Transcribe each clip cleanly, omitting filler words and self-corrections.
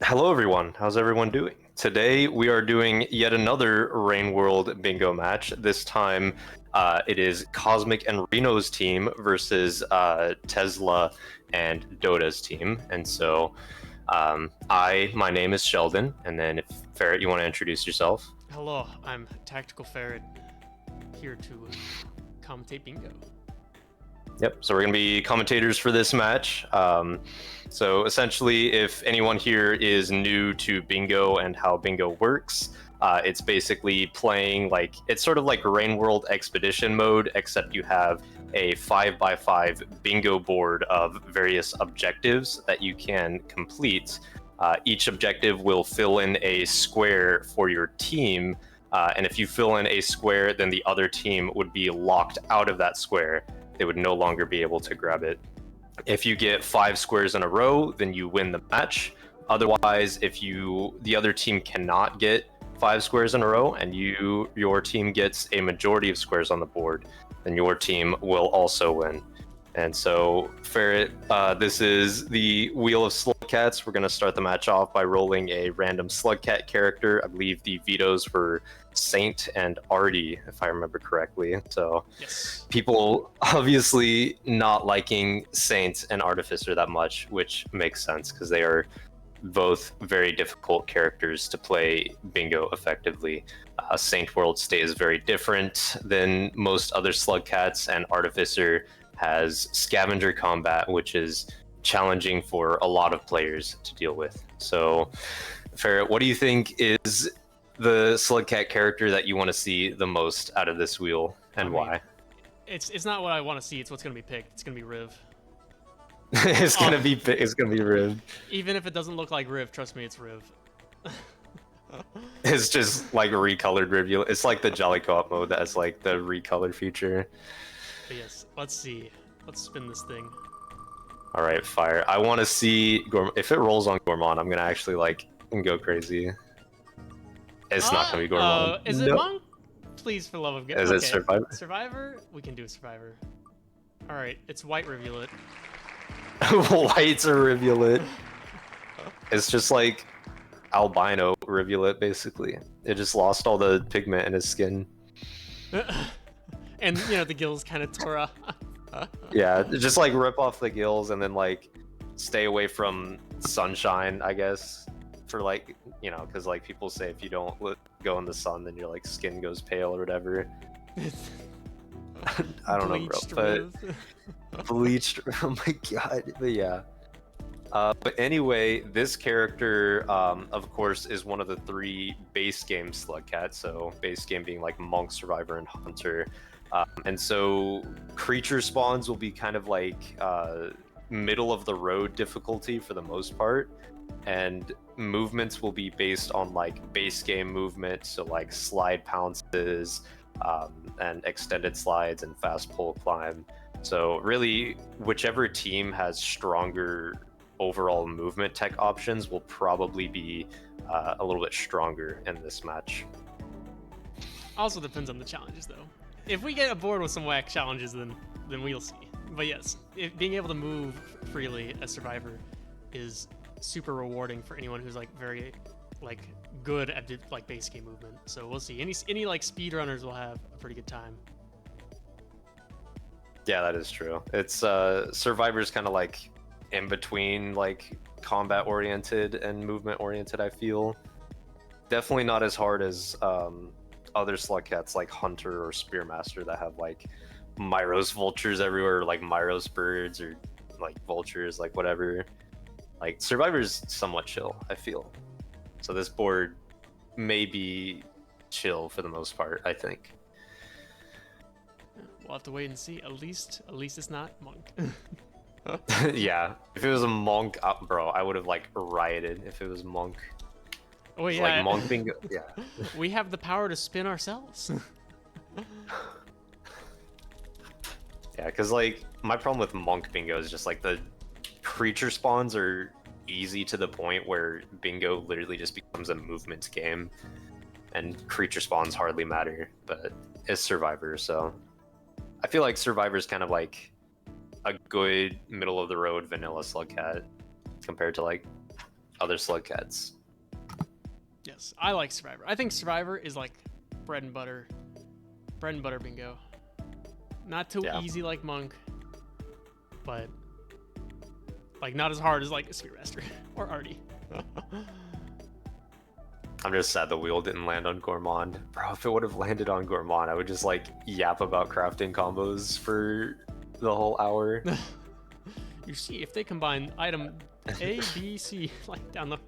Hello, everyone. How's everyone doing? Today, we are doing yet another Rain World bingo match. This time, it is Cosmic and Reno's team versus Tesla and Dota's team. And so, my name is Sheldon. And then, if Ferret, you want to introduce yourself? Hello, I'm Tactical Ferret, here to commentate bingo. Yep, so we're going to be commentators for this match. So essentially, if anyone here is new to bingo and how bingo works, it's basically playing it's sort of like Rain World Expedition mode, except you have a 5x5 bingo board of various objectives that you can complete. Each objective will fill in a square for your team, and if you fill in a square, then the other team would be locked out of that square. They would no longer be able to grab it. If you get 5 squares in a row, then you win the match. Otherwise, if the other team cannot get 5 squares in a row and your team gets a majority of squares on the board, then your team will also win. And so, Ferret, this is the Wheel of Slugcats. We're going to start the match off by rolling a random Slugcat character. I believe the vetoes were Saint and Artie, if I remember correctly. So, Yes. people obviously not liking Saint and Artificer that much, which makes sense because they are both very difficult characters to play bingo effectively. Saint World State is very different than most other Slugcats, and Artificer has scavenger combat, which is challenging for a lot of players to deal with. So, Ferret, what do you think is the Slugcat character that you want to see the most out of this wheel, and why? It's not what I want to see. It's what's gonna be picked. It's gonna be Riv. It's gonna be Riv. Even if it doesn't look like Riv, trust me, it's Riv. It's just like recolored Rivulet. It's like the Jolly Co-op mode that has like the recolor feature. But yes, let's see. Let's spin this thing. All right, fire. I want to see if it rolls on Gourmand. I'm gonna actually go crazy. It's not gonna be Gourmand. Is it Monk? Please, for love of God. Is it Survivor? Survivor? We can do Survivor. All right, it's White Rivulet. White's a Rivulet. It's just like albino Rivulet, basically. It just lost all the pigment in his skin. And the gills kind of tore off. Yeah, just like rip off the gills and then stay away from sunshine, I guess. For because people say if you don't go in the sun, then your skin goes pale or whatever. I don't know, bro, but bleached. Oh my god, but yeah. But anyway, this character, of course, is one of the 3 base game Slugcat. So base game being like Monk, Survivor, and Hunter. And so creature spawns will be kind of middle of the road difficulty for the most part, and movements will be based on base game movement, so slide pounces, and extended slides and fast pull climb. So really, whichever team has stronger overall movement tech options will probably be a little bit stronger in this match. Also depends on the challenges, though. If we get aboard with some whack challenges, then we'll see. But yes, being able to move freely as Survivor is super rewarding for anyone who's very good at base game movement. So we'll see. Any speedrunners will have a pretty good time. Yeah, that is true. It's Survivor's kind of in between combat oriented and movement oriented, I feel. Definitely not as hard as other Slugcats like Hunter or Spearmaster that have Myros vultures everywhere, or Myros birds, or vultures, whatever. Survivor's somewhat chill, I feel. So this board may be chill for the most part, I think. We'll have to wait and see. At least it's not Monk. Yeah, if it was a Monk, bro, I would have rioted if it was Monk. Oh yeah, Monk bingo. Yeah. We have the power to spin ourselves. Yeah, because my problem with Monk bingo is just the creature spawns are easy to the point where bingo literally just becomes a movement game, and creature spawns hardly matter. But it's Survivor, so I feel like Survivor's kind of a good middle of the road vanilla Slugcat compared to other Slugcats. Yes, I like Survivor. I think Survivor is like bread and butter bingo. Not too easy like Monk, but like not as hard as like a Spearmaster or Artie. I'm just sad the wheel didn't land on Gourmand. Bro, if it would have landed on Gourmand, I would just like yap about crafting combos for the whole hour. You see, if they combine item A, B, C, like down the,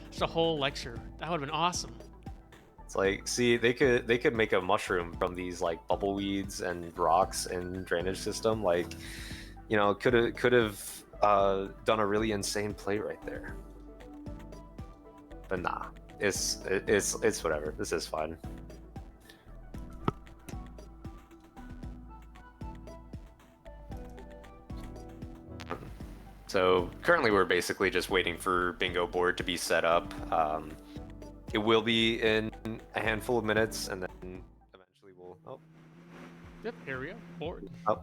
just a whole lecture, that would have been awesome. It's like, see, they could make a mushroom from these like bubble weeds and rocks and drainage system. Like, you know, could have done a really insane play right there. But nah, it's whatever. This is fun. So currently we're basically just waiting for bingo board to be set up. It will be in a handful of minutes, and then eventually we'll. Oh. Yep, here we go. Board. Oh.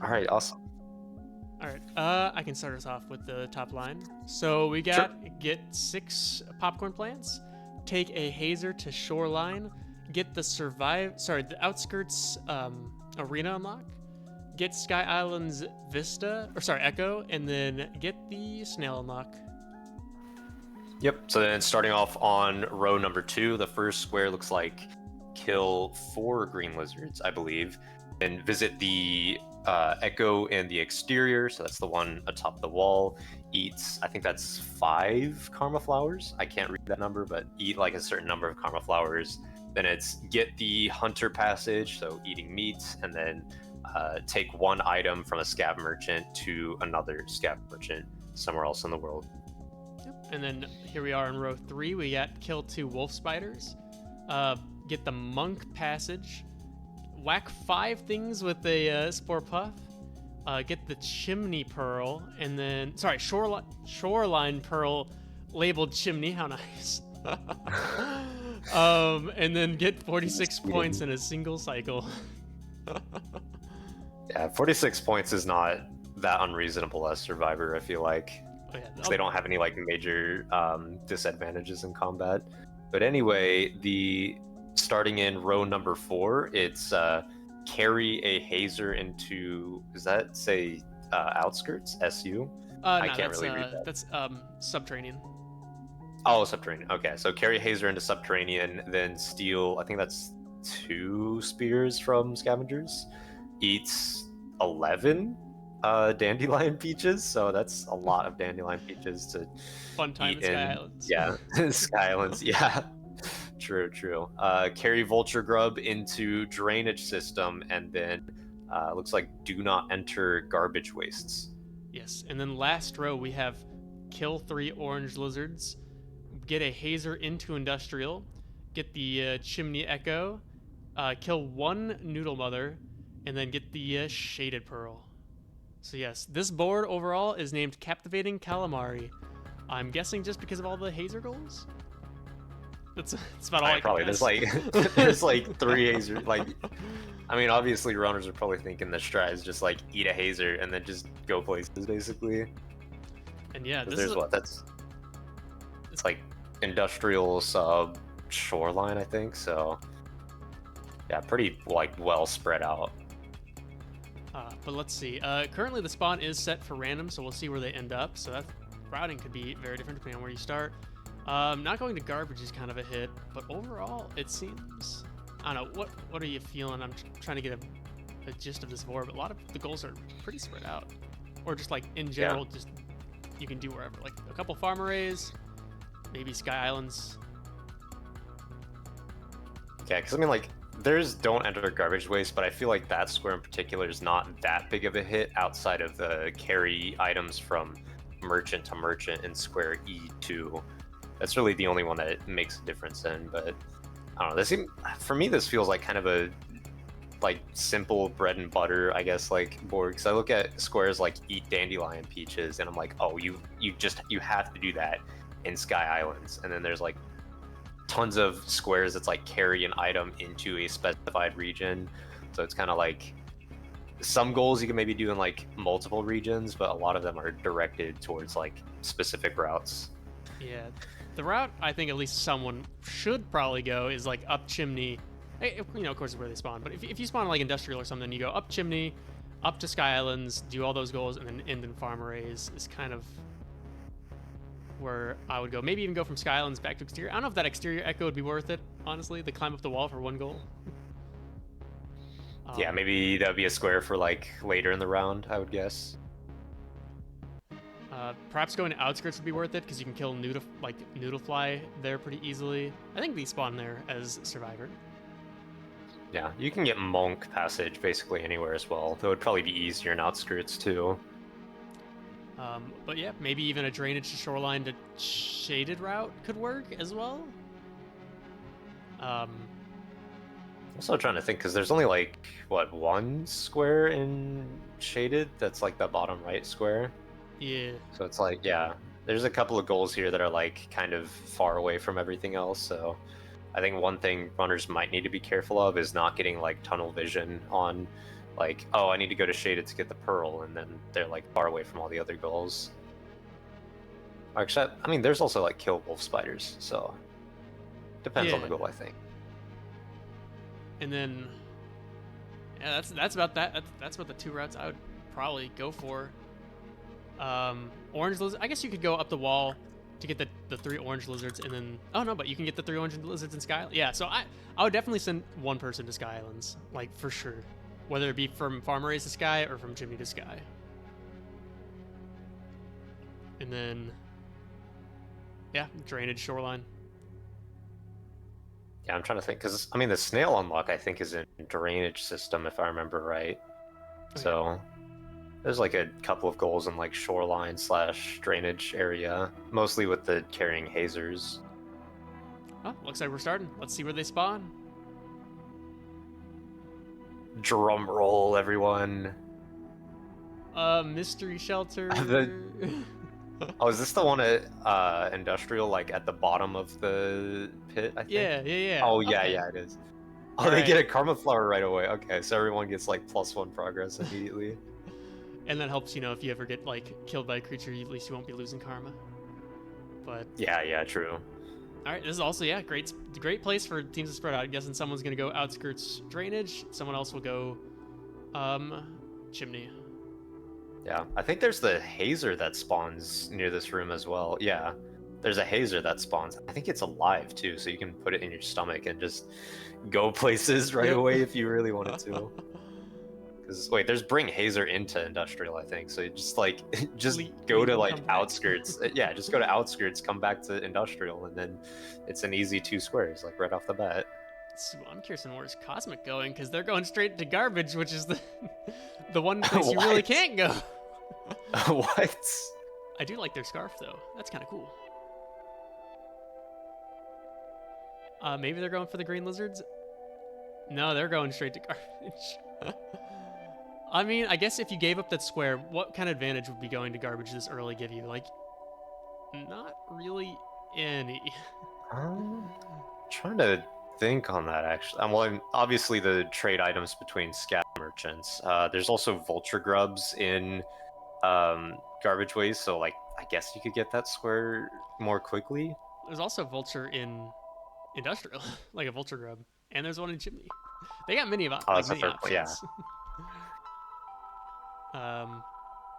All right. Awesome. All right. I can start us off with the top line. So we got get 6 popcorn plants, take a hazer to shoreline, get the outskirts arena unlock, get Sky Island's Echo, and then get the snail unlock. Yep, so then starting off on row number 2, the first square looks like kill 4 green lizards, I believe, and visit the Echo in the exterior, so that's the one atop the wall, eats, I think that's 5 karma flowers, I can't read that number, but eat like a certain number of karma flowers. Then it's get the hunter passage, so eating meat, and then take 1 item from a scav merchant to another scav merchant somewhere else in the world. And then here we are in row 3. We got kill 2 wolf spiders, get the monk passage, whack 5 things with a spore puff, get the chimney pearl, and then shoreline pearl labeled chimney. How nice. And then get 46 points in a single cycle. Yeah, 46 points is not that unreasonable as Survivor, I feel like. Oh, yeah. They don't have any like major disadvantages in combat. But anyway, starting in row number 4, it's carry a hazer into, does that say outskirts? SU? I can't really read that. That's subterranean. Oh, subterranean. Okay, so carry hazer into subterranean, then steal, I think that's 2 spears from scavengers. Eats 11 dandelion peaches, so that's a lot of dandelion peaches to fun time eat in Sky Islands. Yeah, Sky Islands, yeah. True. Carry vulture grub into drainage system, and then looks like do not enter garbage wastes. Yes, and then last row we have kill 3 orange lizards, get a hazer into industrial, get the chimney echo, kill 1 noodle mother, and then get the shaded pearl. So yes, this board overall is named Captivating Calamari. I'm guessing just because of all the hazer goals? That's about all I probably. can There's there's like 3 hazer. Like, I mean, obviously runners are probably thinking the strat is just like eat a hazer and then just go places basically. And yeah, it's like industrial sub shoreline, I think. So yeah, pretty like well spread out. But let's see. Currently the spawn is set for random, so we'll see where they end up. So that routing could be very different depending on where you start. Not going to garbage is kind of a hit, but overall it seems, I don't know, what are you feeling? I'm trying to get a gist of this board, but a lot of the goals are pretty spread out, or just like in general, just you can do wherever, like a couple farm arrays, maybe Sky Islands. Yeah, because I mean, like, there's don't enter garbage waste, but I feel like that square in particular is not that big of a hit outside of the carry items from merchant to merchant in square E2. That's really the only one that it makes a difference in, but I don't know. For me, this feels like kind of a like simple bread and butter, I guess, like board. Because I look at squares like eat dandelion peaches, and I'm like, oh, you have to do that in Sky Islands. And then there's like tons of squares that's like carry an item into a specified region. So it's kind of like some goals you can maybe do in like multiple regions, but a lot of them are directed towards like specific routes. Yeah, the route I think at least someone should probably go is like up chimney. You know, of course, is where they spawn. But if you spawn like industrial or something, you go up chimney, up to Sky Islands, do all those goals, and then end in farm arrays is kind of where I would go. Maybe even go from Sky Islands back to exterior. I don't know if that exterior echo would be worth it, honestly. The climb up the wall for one goal. Yeah, maybe that would be a square for like later in the round, I would guess. Perhaps going to outskirts would be worth it because you can kill Noodlefly there pretty easily. I think they spawn there as survivor. Yeah, you can get Monk Passage basically anywhere as well. Though it'd probably be easier in outskirts too. But yeah, maybe even a drainage to shoreline to shaded route could work as well. Also trying to think because there's only like what, one square in shaded that's like the bottom right square. Yeah. So it's like, yeah, there's a couple of goals here that are like kind of far away from everything else. So I think one thing runners might need to be careful of is not getting like tunnel vision on like, oh, I need to go to shaded to get the pearl, and then they're like far away from all the other goals. Actually, I mean, there's also like kill wolf spiders, so depends on the goal, I think. And then, yeah, that's about that. That's about the two routes I would probably go for. Orange lizard. I guess you could go up the wall to get the 3 orange lizards, and then but you can get the 3 orange lizards in Sky. Yeah, so I would definitely send one person to Sky Islands, like for sure, whether it be from farm arrays to Sky or from chimney to Sky. And then, yeah, drainage shoreline. Yeah, I'm trying to think because I mean the snail unlock I think is in drainage system if I remember right. So there's like a couple of goals in like shoreline / drainage area, mostly with the carrying hazers. Oh, looks like we're starting. Let's see where they spawn. Drum roll, everyone. Mystery shelter. Oh, is this the one at industrial, like at the bottom of the pit? I think. Yeah. Oh okay. yeah, it is. Oh, they get a karma flower right away. Okay, so everyone gets like +1 progress immediately. And that helps, if you ever get like killed by a creature, at least you won't be losing karma. But yeah, true. All right, this is also great place for teams to spread out. I'm guessing someone's gonna go outskirts drainage, someone else will go chimney. Yeah, I think there's the hazer that spawns near this room as well. Yeah, there's a hazer that spawns. I think it's alive too, so you can put it in your stomach and just go places right away if you really wanted to. Because wait, there's bring hazer into industrial, I think. So you just like go to like outskirts. Yeah, just go to outskirts, come back to industrial, and then it's an easy 2 squares like right off the bat. So I'm curious on where's Cosmic going because they're going straight to garbage, which is the one place you really can't go. What? I do like their scarf though. That's kind of cool. Maybe they're going for the green lizards. No, they're going straight to garbage. I mean, I guess if you gave up that square, what kind of advantage would be going to garbage this early give you? Like, not really any. Trying to think on that, actually. Well, obviously the trade items between scav merchants. There's also vulture grubs in garbage waste, so like, I guess you could get that square more quickly. There's also vulture in industrial, like a vulture grub. And there's one in chimney. They got many options. Yeah.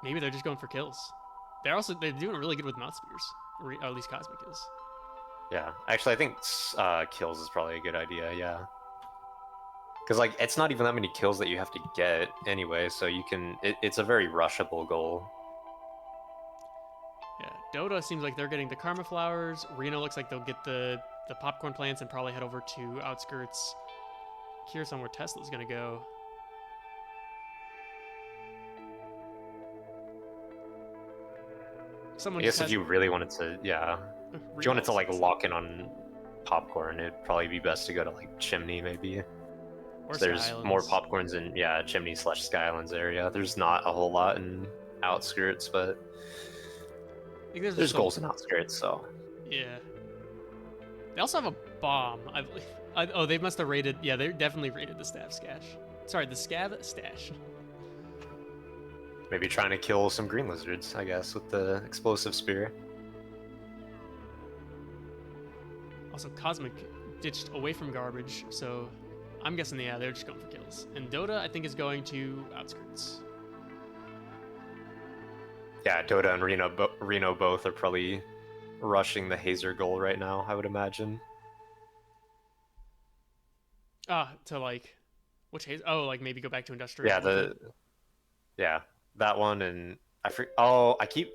Maybe they're just going for kills. They're doing really good with mouth spears, or at least Cosmic is. Yeah, actually, I think kills is probably a good idea. Yeah, because like it's not even that many kills that you have to get anyway, so you can. It's a very rushable goal. Yeah, Dota seems like they're getting the karma flowers. Reno looks like they'll get the popcorn plants and probably head over to outskirts. Curious on where Tesla's gonna go. I guess if you really wanted to, if you wanted to like lock in on popcorn, it'd probably be best to go to like chimney maybe. There's more popcorns in chimney / Sky Islands area. There's not a whole lot in outskirts, but there's goals in outskirts, so. Yeah. They also have a bomb, I believe. They must have raided. Yeah, they definitely raided the staff stash. Sorry, the scav stash. Maybe trying to kill some green lizards, I guess, with the explosive spear. Also, Cosmic ditched away from garbage, so I'm guessing, yeah, they're just going for kills. And Dota, I think, is going to outskirts. Yeah, Dota and Reno both are probably rushing the Hazer goal right now, I would imagine. To like, which haze? Oh, like maybe go back to industrial. Yeah, Okay. yeah, that one and oh, I keep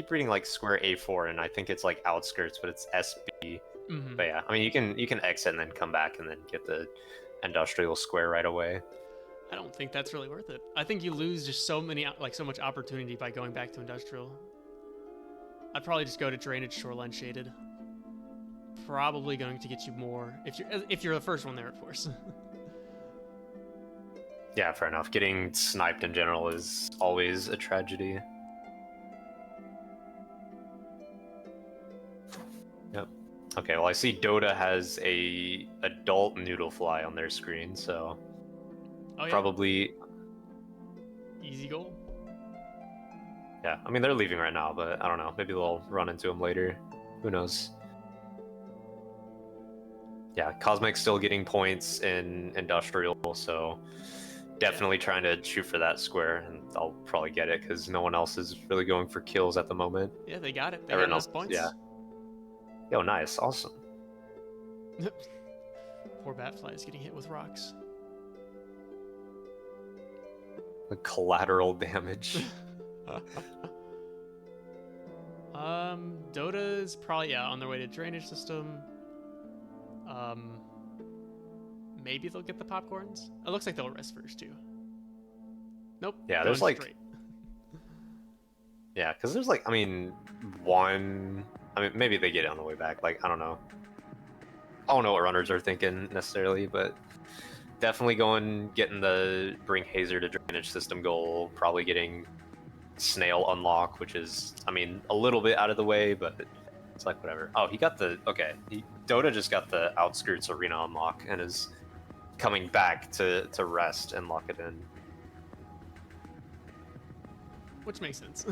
reading like square A4 and I think it's like outskirts, but it's SB. Mm-hmm. But yeah, I mean you can exit and then come back and then get the industrial square right away. I don't think that's really worth it. I think you lose just so much opportunity by going back to industrial. I'd probably just go to drainage shoreline shaded. Probably going to get you more if you're the first one there, of course. Yeah, fair enough. Getting sniped in general is always a tragedy. Yep. Okay, well I see Dota has a adult noodle fly on their screen, so Oh yeah. probably Easy goal. yeah. I mean they're leaving right now, but I don't know. Maybe they'll run into him later. Who knows? Yeah, Cosmic's still getting points in industrial, so definitely trying to shoot for that square, and I'll probably get it because no one else is really going for kills at the moment. Yeah, they got it. They Everyone got else, enough points. yeah. Yo, nice, awesome. Poor Batfly is getting hit with rocks. The collateral damage. Dota is probably on their way to drainage system. Maybe they'll get the popcorns. It looks like they'll rest first too. Nope. Yeah, there's like straight. yeah, because there's like I mean one. I mean maybe they get it on the way back. Like I don't know. I don't know what runners are thinking necessarily, but definitely getting the bring Hazer to drainage system goal. Probably getting Snail unlock, which is I mean a little bit out of the way, but it's like whatever. Oh, he got the Dota just got the outskirts arena unlock and is coming back to rest and lock it in. Which makes sense.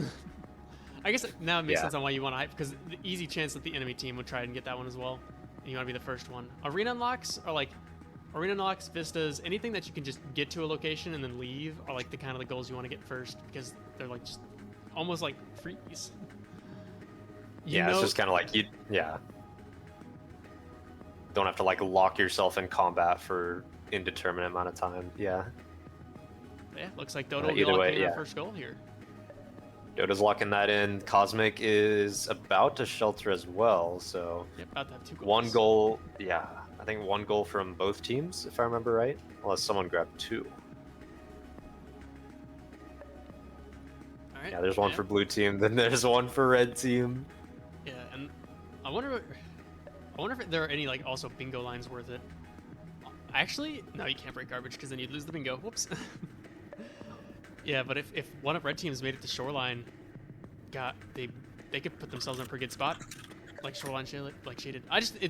I guess now it makes sense on why you want to hype, because the easy chance that the enemy team would try and get that one as well. And you want to be the first one. Arena unlocks are like arena unlocks, vistas, anything that you can just get to a location and then leave are like the kind of the goals you want to get first, because they're like just almost like freeze. It's just kind of like don't have to like lock yourself in combat for indeterminate amount of time. Yeah, looks like Dota will be locking our first goal here. Dota's locking that in. Cosmic is about to shelter as well, so about to have 2 goals. One goal, I think 1 goal from both teams, if I remember right, unless someone grabbed 2. All right. Yeah, there's one for blue team, then there's one for red team. Yeah, and I wonder if there are any like also bingo lines worth it. Actually, no, you can't break garbage because then you'd lose the bingo. Whoops. Yeah, but if one of red teams made it to shoreline, they could put themselves in a pretty good spot, like shoreline shaded.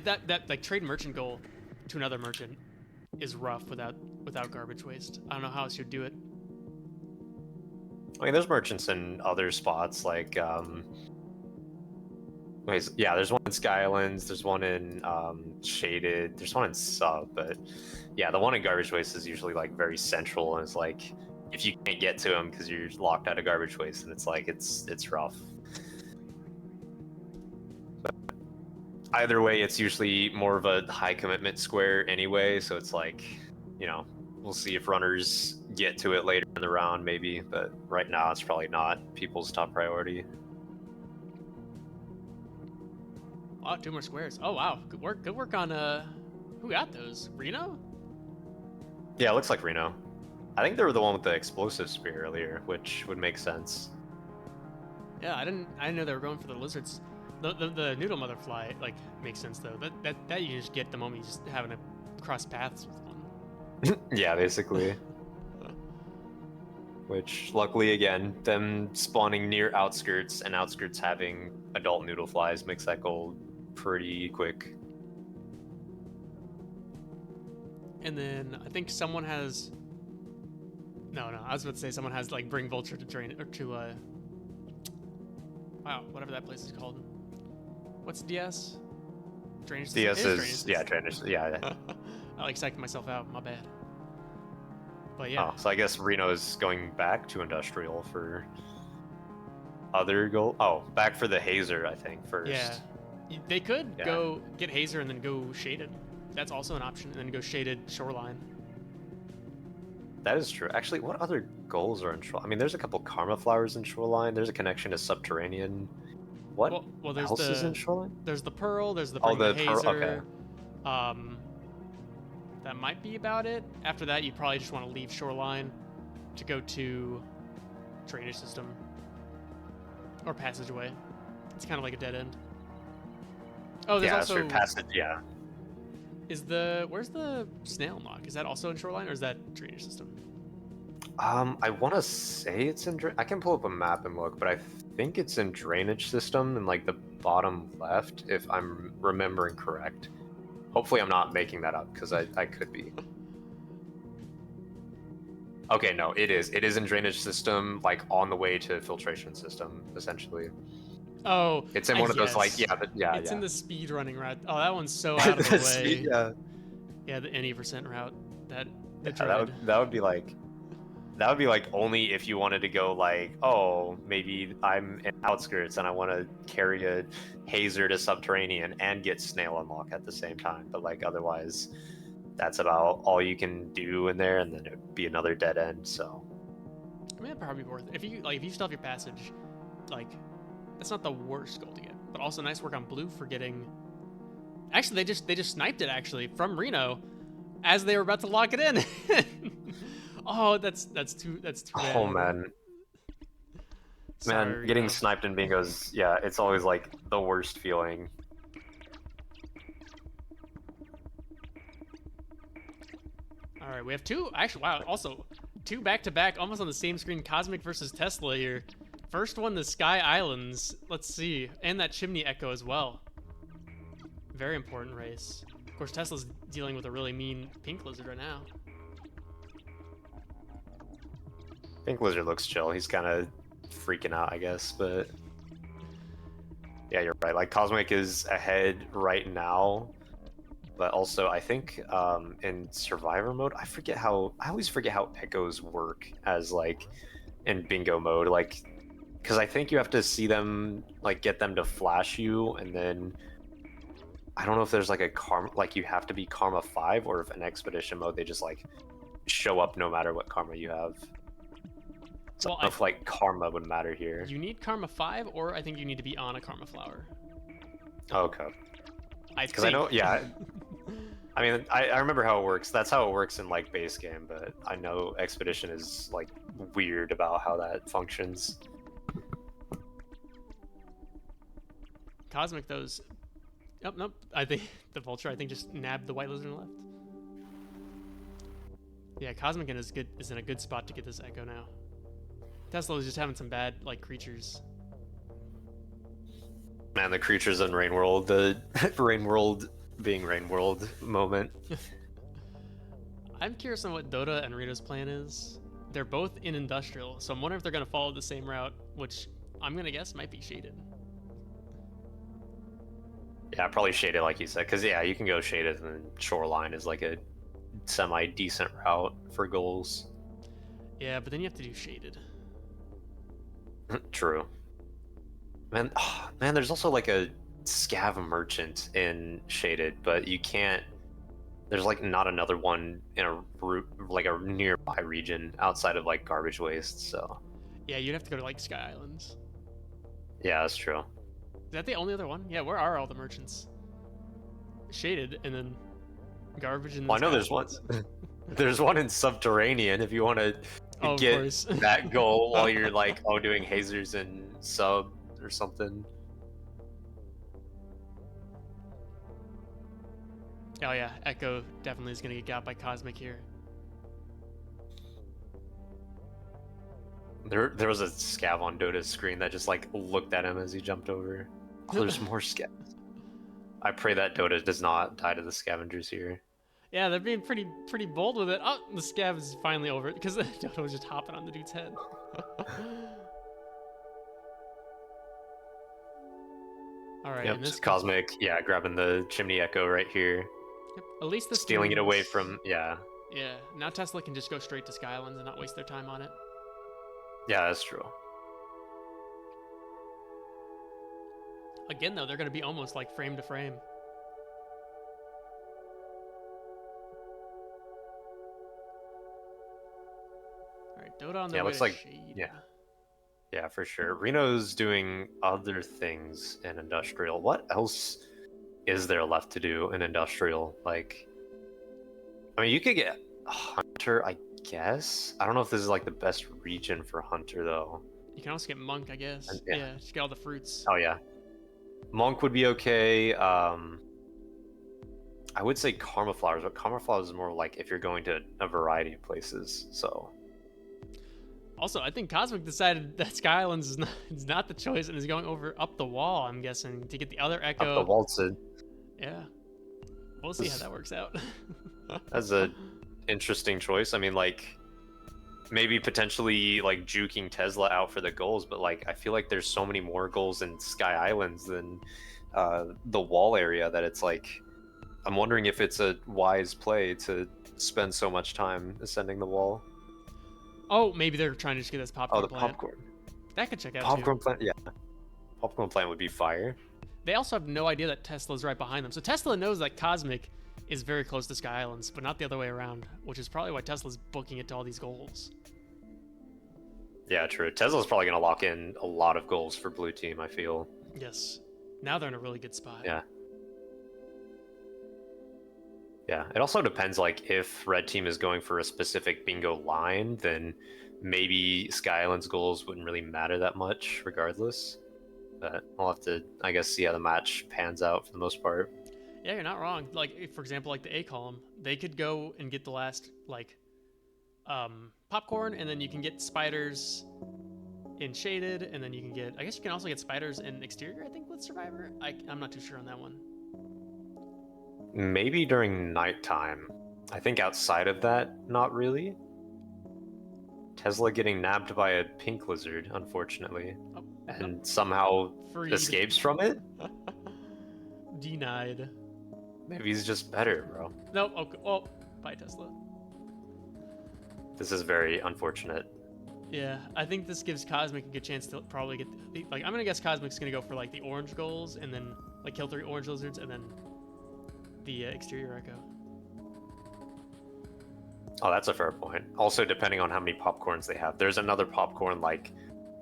That like trade merchant goal to another merchant is rough without garbage waste. I don't know how else you'd do it. I mean, there's merchants in other spots like there's one in Skylands, there's one in Shaded, there's one in Sub, but yeah, the one in Garbage Waste is usually like very central, and it's like if you can't get to them because you're locked out of Garbage Waste, and it's like it's rough. But either way, it's usually more of a high commitment square anyway, so it's like, we'll see if runners get to it later in the round maybe, but right now it's probably not people's top priority. Wow, 2 more squares. Oh wow, good work on who got those? Reno? Yeah, it looks like Reno. I think they were the one with the explosive spear earlier, which would make sense. Yeah, I didn't know they were going for the lizards. The noodle motherfly like makes sense though. That you just get the moment you just having to cross paths with one. Yeah, basically. Which luckily again, them spawning near outskirts and outskirts having adult noodle flies makes that goal pretty quick. And then I think someone has. No, I was about to say someone has like bring vulture to drain or to wow, whatever that place is called. What's DS? Drainage system DS drainage is system. drainage. Yeah. I like psyched myself out. My bad. But yeah. Oh, so I guess Reno's going back to industrial for other goal. Oh, back for the Hazer, I think first. Yeah. They could go get Hazer and then go shaded. That's also an option, and then go shaded shoreline. That is true. Actually, what other goals are in Shoreline? I mean, there's a couple Karma Flowers in Shoreline. There's a connection to Subterranean. What Well, there's else is in Shoreline? There's the Pearl. There's the Oh, Bring the the Pearl. Hazer. Okay. That might be about it. After that, you probably just want to leave Shoreline to go to drainage system or passageway. It's kind of like a dead end. Oh, there's also passage. Yeah. Where's the snail knock? Is that also in Shoreline or is that drainage system? I want to say it's in. I can pull up a map and look, but I think it's in drainage system in like the bottom left, if I'm remembering correct. Hopefully, I'm not making that up because I could be. Okay, no, it is. It is in drainage system, like on the way to filtration system, essentially. Oh, it's in one of those like It's in the speed running route. Oh, that one's so out of the way. Speed, yeah, the any percent route. That would be like. That would be like only if you wanted to go like, oh, maybe I'm in outskirts and I want to carry a Hazer to Subterranean and get Snail Unlock at the same time. But like otherwise, that's about all you can do in there, and then it would be another dead end. So, I mean, that'd probably be worth it. If you still have your passage, like that's not the worst goal to get. But also nice work on Blue for getting. Actually, they just sniped it actually from Reno, as they were about to lock it in. Oh, that's too bad. Oh man. Sorry, Man, getting Reno. sniped in bingos, yeah, it's always like the worst feeling. All right, we have two. Actually, wow. Also, two back-to-back, almost on the same screen. Cosmic versus Tesla here. First one, the Sky Islands. Let's see, and that Chimney Echo as well. Very important race. Of course, Tesla's dealing with a really mean pink lizard right now. Pink Lizard looks chill. He's kind of freaking out, I guess, but yeah, you're right. Like Cosmic is ahead right now, but also I think in Survivor mode, I always forget how echoes work as like in bingo mode, like because I think you have to see them, like get them to flash you, and then I don't know if there's like a karma, like you have to be Karma 5, or if in Expedition mode they just like show up no matter what karma you have. So Well, I don't know if like karma would matter here. You need Karma 5, or I think you need to be on a Karma Flower. Oh, okay. Because I know, yeah. I mean, I remember how it works. That's how it works in like base game, but I know Expedition is like weird about how that functions. Cosmic, those. Oh, nope. I think the Vulture, I think, just nabbed the White Lizard on the left. Yeah, Cosmic is in a good spot to get this Echo now. Tesla is just having some bad like creatures. Man, the creatures in Rain World, the Rain World being Rain World moment. I'm curious on what Dota and Rito's plan is. They're both in Industrial, so I'm wondering if they're going to follow the same route, which I'm going to guess might be shaded. Yeah, probably shaded like you said, because yeah, you can go shaded, and then Shoreline is like a semi-decent route for goals. Yeah, but then you have to do shaded. True. Man, man, there's also like a scav merchant in shaded, but you can't. There's like not another one in a like a nearby region outside of like garbage waste. So. Yeah, you'd have to go to like Sky Islands. Yeah, that's true. Is that the only other one? Yeah, where are all the merchants? Shaded and then garbage and then. Well, I know there's one. There's one in Subterranean if you want to get that goal while you're like doing hazers and sub or something. Oh yeah, Echo definitely is gonna get got by Cosmic here. There was a scav on Dota's screen that just like looked at him as he jumped over. Oh, there's more scavs. I pray that Dota does not die to the scavengers here. Yeah, they're being pretty bold with it. Oh, the scav is finally over it because Dota was just hopping on the dude's head. All right, Yep, and this Cosmic, yeah, grabbing the Chimney Echo right here. Yep. At least this Stealing it away means- from, yeah. Yeah, now Tesla can just go straight to Skylands and not waste their time on it. Yeah, that's true. Again, though, they're going to be almost like frame to frame. All right, Dota on their Yeah, way looks to like, Shade. yeah. Yeah, for sure. Reno's doing other things in Industrial. What else is there left to do in Industrial? Like, I mean, you could get Hunter, I guess. I don't know if this is like the best region for Hunter, though. You can also get Monk, I guess. And- Yeah, yeah. just get all the fruits. Oh, yeah. Monk would be okay. I would say Karma Flowers, but Karma Flowers is more like if you're going to a variety of places, so... Also, I think Cosmic decided that Skylands is not the choice and is going over up the wall, I'm guessing, to get the other Echo. Up the Waltzed. Yeah. We'll see how that works out. That's a interesting choice. I mean, like, maybe potentially, like, juking Tesla out for the goals, but, like, I feel like there's so many more goals in Sky Islands than the wall area that it's, like, I'm wondering if it's a wise play to spend so much time ascending the wall. Oh, maybe they're trying to just get this popcorn Oh, the plant. popcorn. That could check out Popcorn too. plant, yeah. Popcorn plant would be fire. They also have no idea that Tesla's right behind them. So Tesla knows that Cosmic is very close to Sky Islands, but not the other way around, which is probably why Tesla's booking it to all these goals. Yeah, true. Tesla's probably going to lock in a lot of goals for blue team, I feel. Yes. Now they're in a really good spot. Yeah. Yeah, it also depends, like, if red team is going for a specific bingo line, then maybe Sky Island's goals wouldn't really matter that much, regardless. But I'll have to, I guess, see how the match pans out for the most part. Yeah, you're not wrong. Like, for example, like the A column, they could go and get the last, like, popcorn, and then you can get spiders in shaded, and then you can get, I guess you can also get spiders in exterior, I think, with Survivor. I'm not too sure on that one. Maybe during nighttime. I think outside of that, not really. Tesla getting nabbed by a pink lizard, unfortunately, Oh, and somehow freed. escapes from it. Denied. Maybe he's just better, bro. Nope. Okay. Oh, bye, Tesla. This is very unfortunate. Yeah, I think this gives Cosmic a good chance to probably get like, I'm gonna guess Cosmic's gonna go for like the orange goals and then like kill 3 orange lizards and then the exterior Echo. Oh, that's a fair point. Also, depending on how many popcorns they have, there's another popcorn like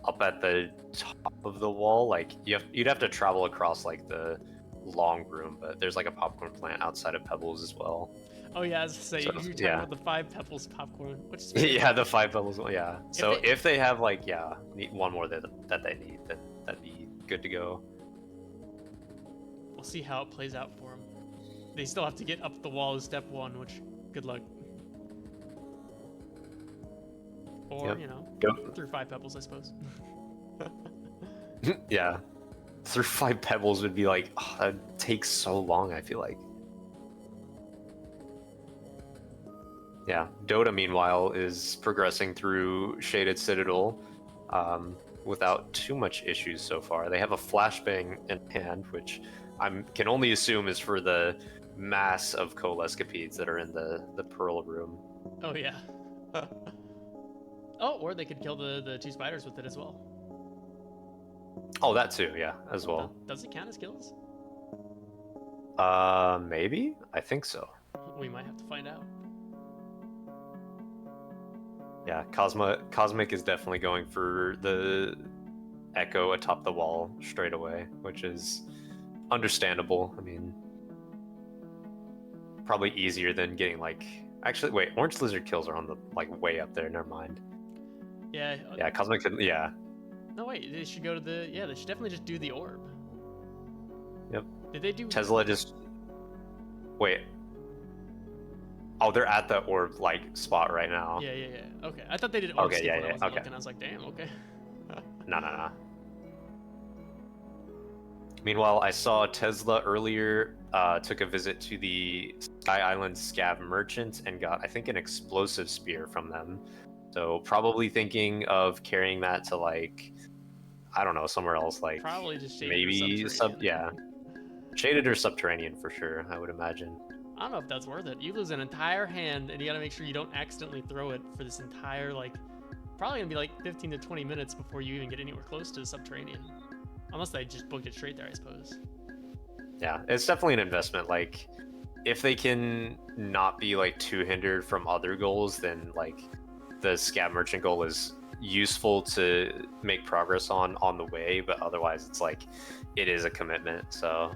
up at the top of the wall. Like you'd have to travel across like the long room, but there's like a popcorn plant outside of Pebbles as well. Oh yeah, as I say, So, you're talking yeah. about the 5 pebbles popcorn, which is Yeah, the 5 Pebbles one. Yeah. So they- if they have like need one more that they need, then that'd be good to go. We'll see how it plays out for them. They still have to get up the wall as step 1, which good luck. Or, Yep. you know, Go. through 5 pebbles, I suppose. Yeah. Through 5 Pebbles would be like, oh, that takes so long, I feel like. Yeah, Dota, meanwhile, is progressing through Shaded Citadel without too much issues so far. They have a flashbang in hand, which I can only assume is for the mass of Coalescapedes that are in the Pearl room. Oh yeah. Oh, or they could kill the 2 spiders with it as well. Oh, that too, yeah, as well. Does it count as kills? Maybe? I think so. We might have to find out. Yeah, Cosmic is definitely going for the Echo atop the wall straight away, which is understandable. I mean, probably easier than getting like... Actually, wait, Orange Lizard kills are on the like way up there, never mind. Yeah. Yeah, Cosmic could... Yeah. No, wait, they should go to the... Yeah, they should definitely just do the orb. Yep. Did they do... Tesla just... Wait. Oh, they're at the orb, like, spot right now. Yeah. Okay, I thought they did orb Okay, skip yeah, when I yeah, wasn't okay. looking. I was like, damn, okay. No. Meanwhile, I saw Tesla earlier took a visit to the Sky Island Scav Merchant and got, I think, an explosive spear from them. So probably thinking of carrying that to, like, I don't know, somewhere else, like Probably just shaded maybe or subterranean. yeah, shaded or subterranean for sure. I would imagine. I don't know if that's worth it. You lose an entire hand, and you gotta make sure you don't accidentally throw it for this entire, like, probably gonna be like 15 to 20 minutes before you even get anywhere close to subterranean. Unless they just booked it straight there, I suppose. Yeah, it's definitely an investment. Like, if they can not be like too hindered from other goals, then like the scab merchant goal is useful to make progress on the way. But otherwise, it's like it is a commitment. So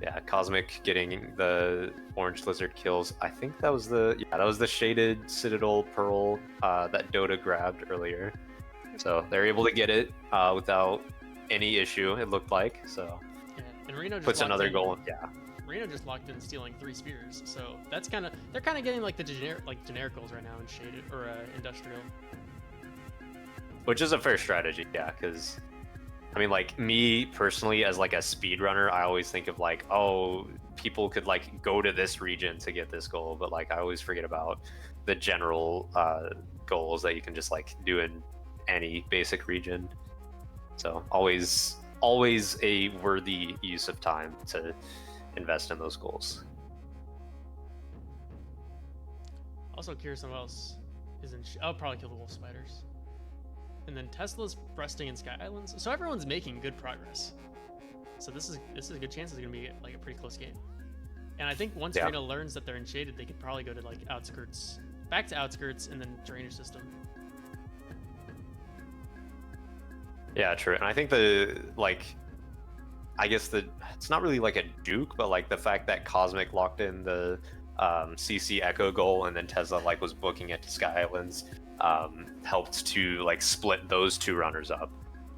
yeah, Cosmic getting the orange lizard kills. I think that was the shaded Citadel Pearl that Dota grabbed earlier. So they're able to get it without any issue. It looked like so. Yeah, and Reno just Puts another goal. Yeah. Reno just locked in stealing 3 spears, so that's kind of they're kind of getting like the generic goals right now in shaded or industrial. Which is a fair strategy, yeah, because I mean, like me personally, as like a speedrunner, I always think of like, oh, people could like go to this region to get this goal, but like I always forget about the general goals that you can just like do in any basic region. So always a worthy use of time to invest in those goals. Also curious on what else is in. I'll probably kill the wolf spiders. And then Tesla's breasting in Sky Islands. So everyone's making good progress. So this is a good chance it's gonna be like a pretty close game. And I think once Reno learns that they're in shaded, they could probably go to like outskirts, back to outskirts, and then drainage system. Yeah, true. And I think it's not really like a duke, but like the fact that Cosmic locked in the CC Echo goal and then Tesla like was booking it to Sky Islands helped to like split those two runners up.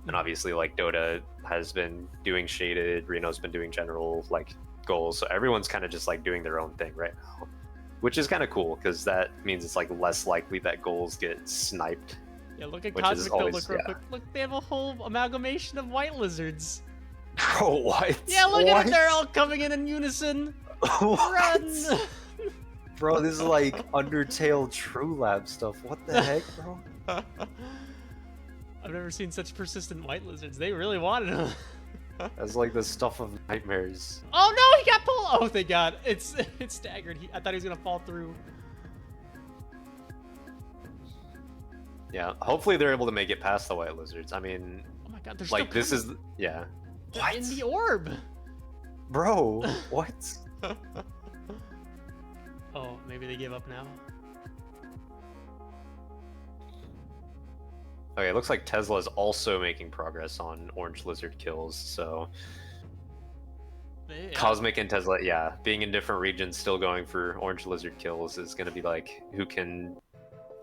And obviously like Dota has been doing shaded, Reno's been doing general like goals, so everyone's kind of just like doing their own thing right now, which is kind of cool because that means it's like less likely that goals get sniped. Yeah, look at Cosmic though, look real quick. Look, they have a whole amalgamation of white lizards. Bro, what? Yeah, look at it, they're all coming in unison. Run! Bro, this is like Undertale True Lab stuff. What the heck, bro? I've never seen such persistent white lizards. They really wanted them. That's like the stuff of nightmares. Oh no, he got pulled! Oh, thank God. It's staggered. I thought he was gonna fall through. Yeah, hopefully they're able to make it past the white lizards. I mean, oh my God, they're like still this is yeah. They're What? in the orb. Bro, what? Oh, maybe they give up now. Okay, it looks like Tesla is also making progress on orange lizard kills, so Yeah. Cosmic and Tesla, yeah, being in different regions, still going for orange lizard kills is going to be like who can.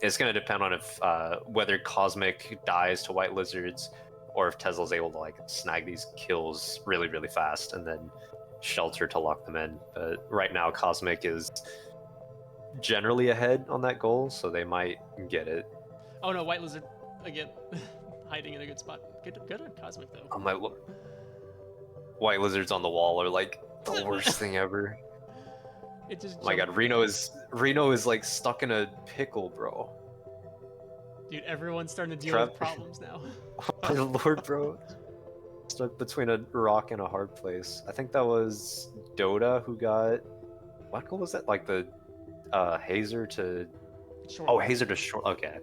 It's going to depend on if whether Cosmic dies to white lizards, or if Tesla's able to like snag these kills really, really fast and then shelter to lock them in. But right now, Cosmic is generally ahead on that goal, so they might get it. Oh no, white lizard again, hiding in a good spot. Good on Cosmic though. Oh my lord. White lizards on the wall are like the worst thing ever. It just. Oh my God, Reno is like stuck in a pickle, bro. Dude, everyone's starting to deal with problems now. Oh my lord, bro. Stuck between a rock and a hard place. I think that was Dota who got. What goal was that? Like the Hazer to. Short. Oh, Hazer to short. Okay.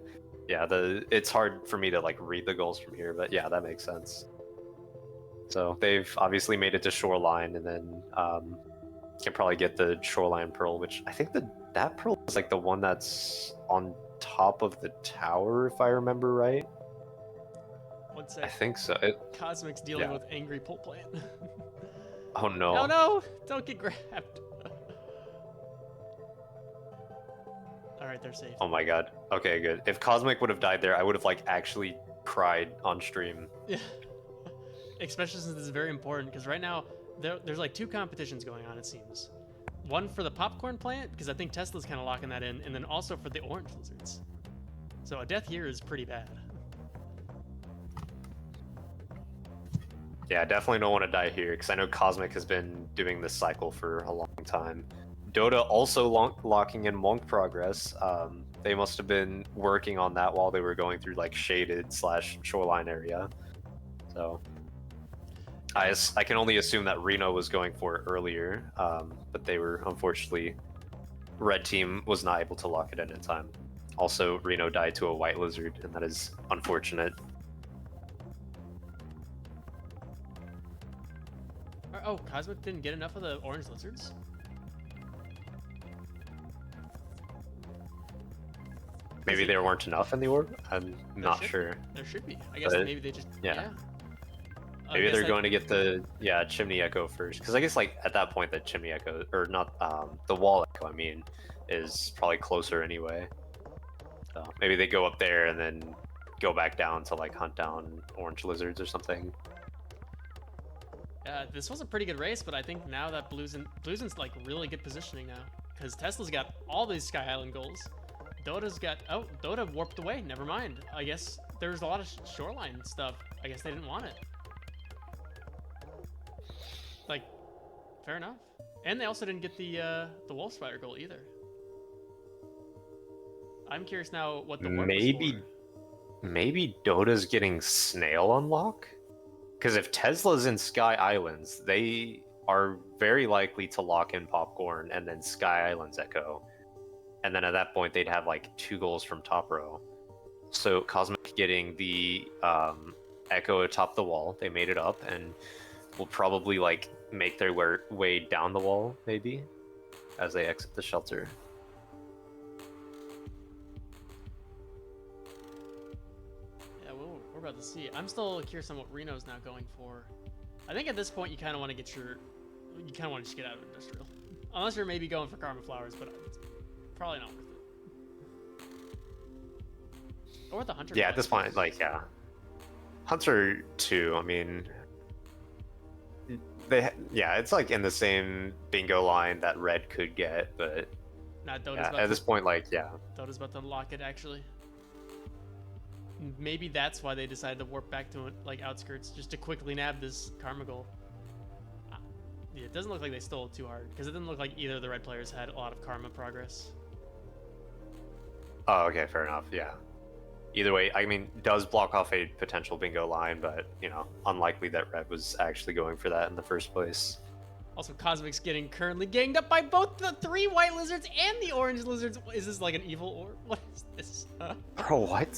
Yeah, it's hard for me to like read the goals from here, but yeah, that makes sense. So they've obviously made it to shoreline, and then can probably get the shoreline pearl, which I think that pearl is like the one that's on top of the tower, if I remember right. One sec. I think so. Cosmic's dealing with angry pole plant. Oh no. Oh no! Don't get grabbed. Alright, they're safe. Oh my God. Okay, good. If Cosmic would have died there, I would have like actually cried on stream. Yeah. Especially since this is very important, because right now there's like 2 competitions going on, it seems. One for the popcorn plant, because I think Tesla's kind of locking that in, and then also for the orange lizards. So a death here is pretty bad. Yeah, I definitely don't want to die here, because I know Cosmic has been doing this cycle for a long time. Dota also locking in Monk progress. They must have been working on that while they were going through like shaded / shoreline area. So I can only assume that Reno was going for it earlier, but they were unfortunately, red team was not able to lock it in time. Also, Reno died to a white lizard, and that is unfortunate. Oh, Cosmic didn't get enough of the orange lizards? Maybe there weren't enough in the orb? I'm not sure. There should be. I guess But, maybe they just... yeah. Maybe they're going to get the chimney echo first, because I guess like at that point the chimney echo, or not the wall echo, I mean, is probably closer anyway. So maybe they go up there and then go back down to like hunt down orange lizards or something. This was a pretty good race, but I think now that Bluesin's like really good positioning now, because Tesla's got all these Sky Island goals. Dota's got... Oh, Dota warped away. Never mind. I guess there's a lot of shoreline stuff. I guess they didn't want it. Like, fair enough. And they also didn't get the wolf spider goal either. I'm curious now what the warp was for. Maybe Dota's getting snail unlock? Because if Tesla's in Sky Islands, they are very likely to lock in Popcorn and then Sky Islands Echo. And then at that point, they'd have like 2 goals from top row. So Cosmic getting the Echo atop the wall, they made it up, and will probably like make their way down the wall, maybe, as they exit the shelter. Yeah, well, we're about to see. I'm still curious on what Reno's now going for. I think at this point you kind of want to get your... You kind of want to just get out of Industrial. Unless you're maybe going for Karma Flowers, but it's probably not worth it. Or the Hunter. Yeah, at this point, like, yeah. Hunter 2, I mean... it's like in the same bingo line that red could get, but at this point, like, yeah. Dota's about to unlock it, actually. Maybe that's why they decided to warp back to like outskirts, just to quickly nab this karma goal. Yeah, it doesn't look like they stole it too hard, because it didn't look like either of the red players had a lot of karma progress. Oh, okay, fair enough, yeah. Either way, I mean, does block off a potential bingo line, but, you know, unlikely that red was actually going for that in the first place. Also, Cosmic's getting currently ganged up by both the 3 white lizards and the orange lizards. Is this like an evil orb? What is this? Bro, what?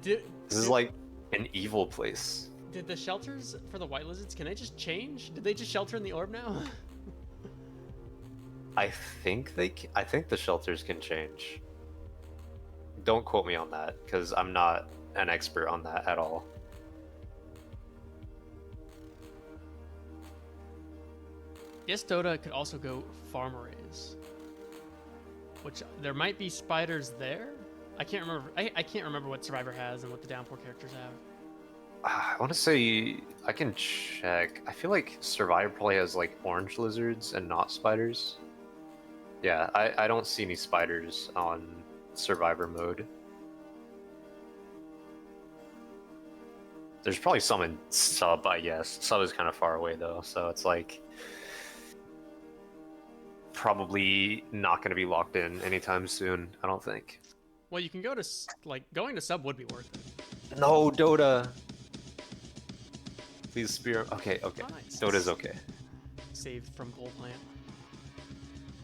This is like an evil place. Did the shelters for the white lizards, can they just change? Did they just shelter in the orb now? I think the shelters can change. Don't quote me on that, because I'm not an expert on that at all. Yes, Dota could also go farm arrays, which there might be spiders there. I can't remember. I can't remember what Survivor has and what the downpour characters have. I want to say I can check. I feel like Survivor probably has like orange lizards and not spiders. Yeah, I don't see any spiders on Survivor mode. There's probably some in sub, I guess. Sub is kind of far away though, so it's like probably not going to be locked in anytime soon, I don't think. Well, you can go to like going to sub would be worth it. No, Dota. Please spear. Okay. Oh, nice. Dota's okay. Saved from gold plant.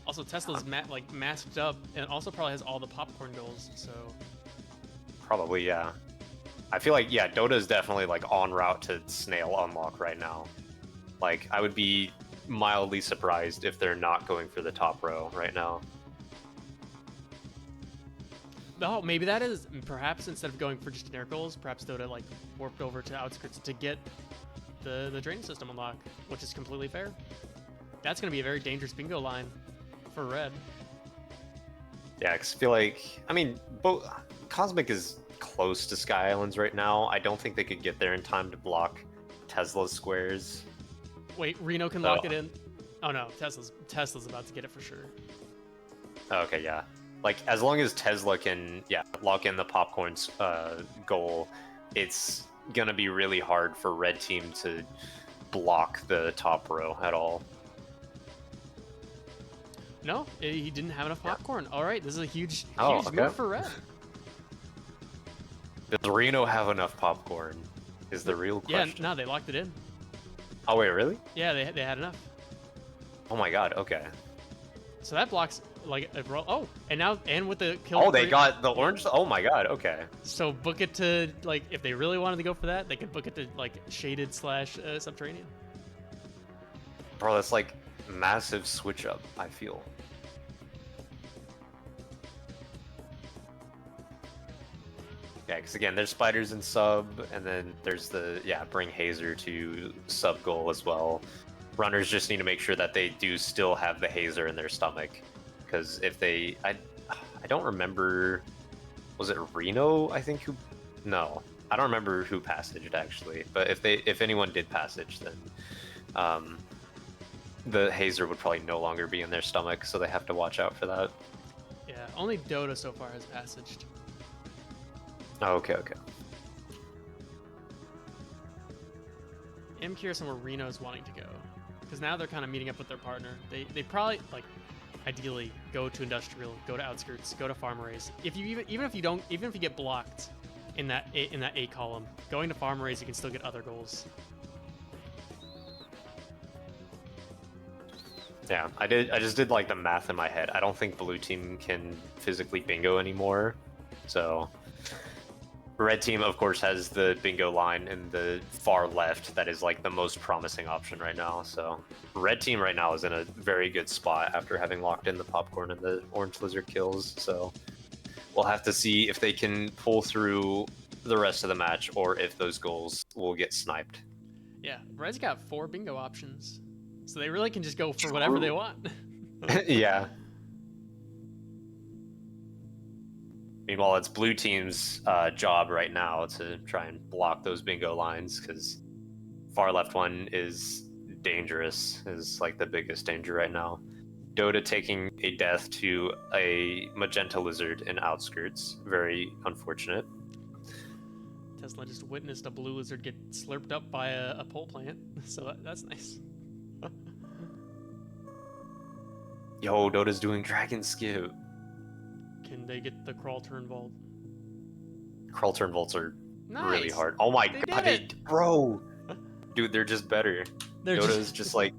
Also, Tesla's masked up, and also probably has all the popcorn goals. So probably, yeah. I feel like, yeah, Dota is definitely like en route to snail unlock right now. Like, I would be mildly surprised if they're not going for the top row right now. Oh, maybe that is perhaps instead of going for just generic goals, perhaps Dota like warped over to outskirts to get the drain system unlock, which is completely fair. That's going to be a very dangerous bingo line for red. Yeah, because I feel like, I mean, both Cosmic is close to Sky Islands right now. I don't think they could get there in time to block Tesla's squares. Wait, Reno can lock it in? Oh no, Tesla's about to get it for sure. Okay, yeah. Like, as long as Tesla can, lock in the popcorn's goal, it's gonna be really hard for red team to block the top row at all. No, he didn't have enough popcorn. All right, this is a huge Oh, huge okay. move for red. Does Reno have enough popcorn? Is the real Yeah, question. no, they locked it in. Oh wait, really? Yeah, they had enough. Oh my god. Okay. So that blocks like a roll. Oh, and now and with the kill. Oh, they got the orange. Oh my god. Okay. So book it to like if they really wanted to go for that, they could book it to like shaded slash subterranean. Bro, that's like massive switch up. I feel. Yeah, because again, there's spiders in sub, and then there's the bring Hazer to sub goal as well. Runners just need to make sure that they do still have the Hazer in their stomach, because if they, I don't remember, was it Reno? I think who, no, I don't remember who passaged actually. But if anyone did passage, then the Hazer would probably no longer be in their stomach, so they have to watch out for that. Yeah, only Dota so far has passaged. Oh, okay, okay. I'm curious on where Reno's wanting to go, because now they're kind of meeting up with their partner. They probably like, ideally go to industrial, go to outskirts, go to farm arrays. If you even if you get blocked in that A column, going to farm arrays you can still get other goals. Yeah, I just did like the math in my head. I don't think blue team can physically bingo anymore, so. Red team, of course, has the bingo line in the far left that is like the most promising option right now. So red team right now is in a very good spot after having locked in the popcorn and the orange lizard kills. So we'll have to see if they can pull through the rest of the match or if those goals will get sniped. Yeah, red's got 4 bingo options, so they really can just go for whatever they want. Yeah. Meanwhile, it's blue team's job right now to try and block those bingo lines, because far left one is dangerous, is like the biggest danger right now. Dota taking a death to a magenta lizard in outskirts. Very unfortunate. Tesla just witnessed a blue lizard get slurped up by a pole plant, so that's nice. Yo, Dota's doing dragon skip. Can they get the crawl turn vault? Crawl turn vaults are really Nice. hard. Oh my They god, did it. bro! Dude, they're just better. Dota's just like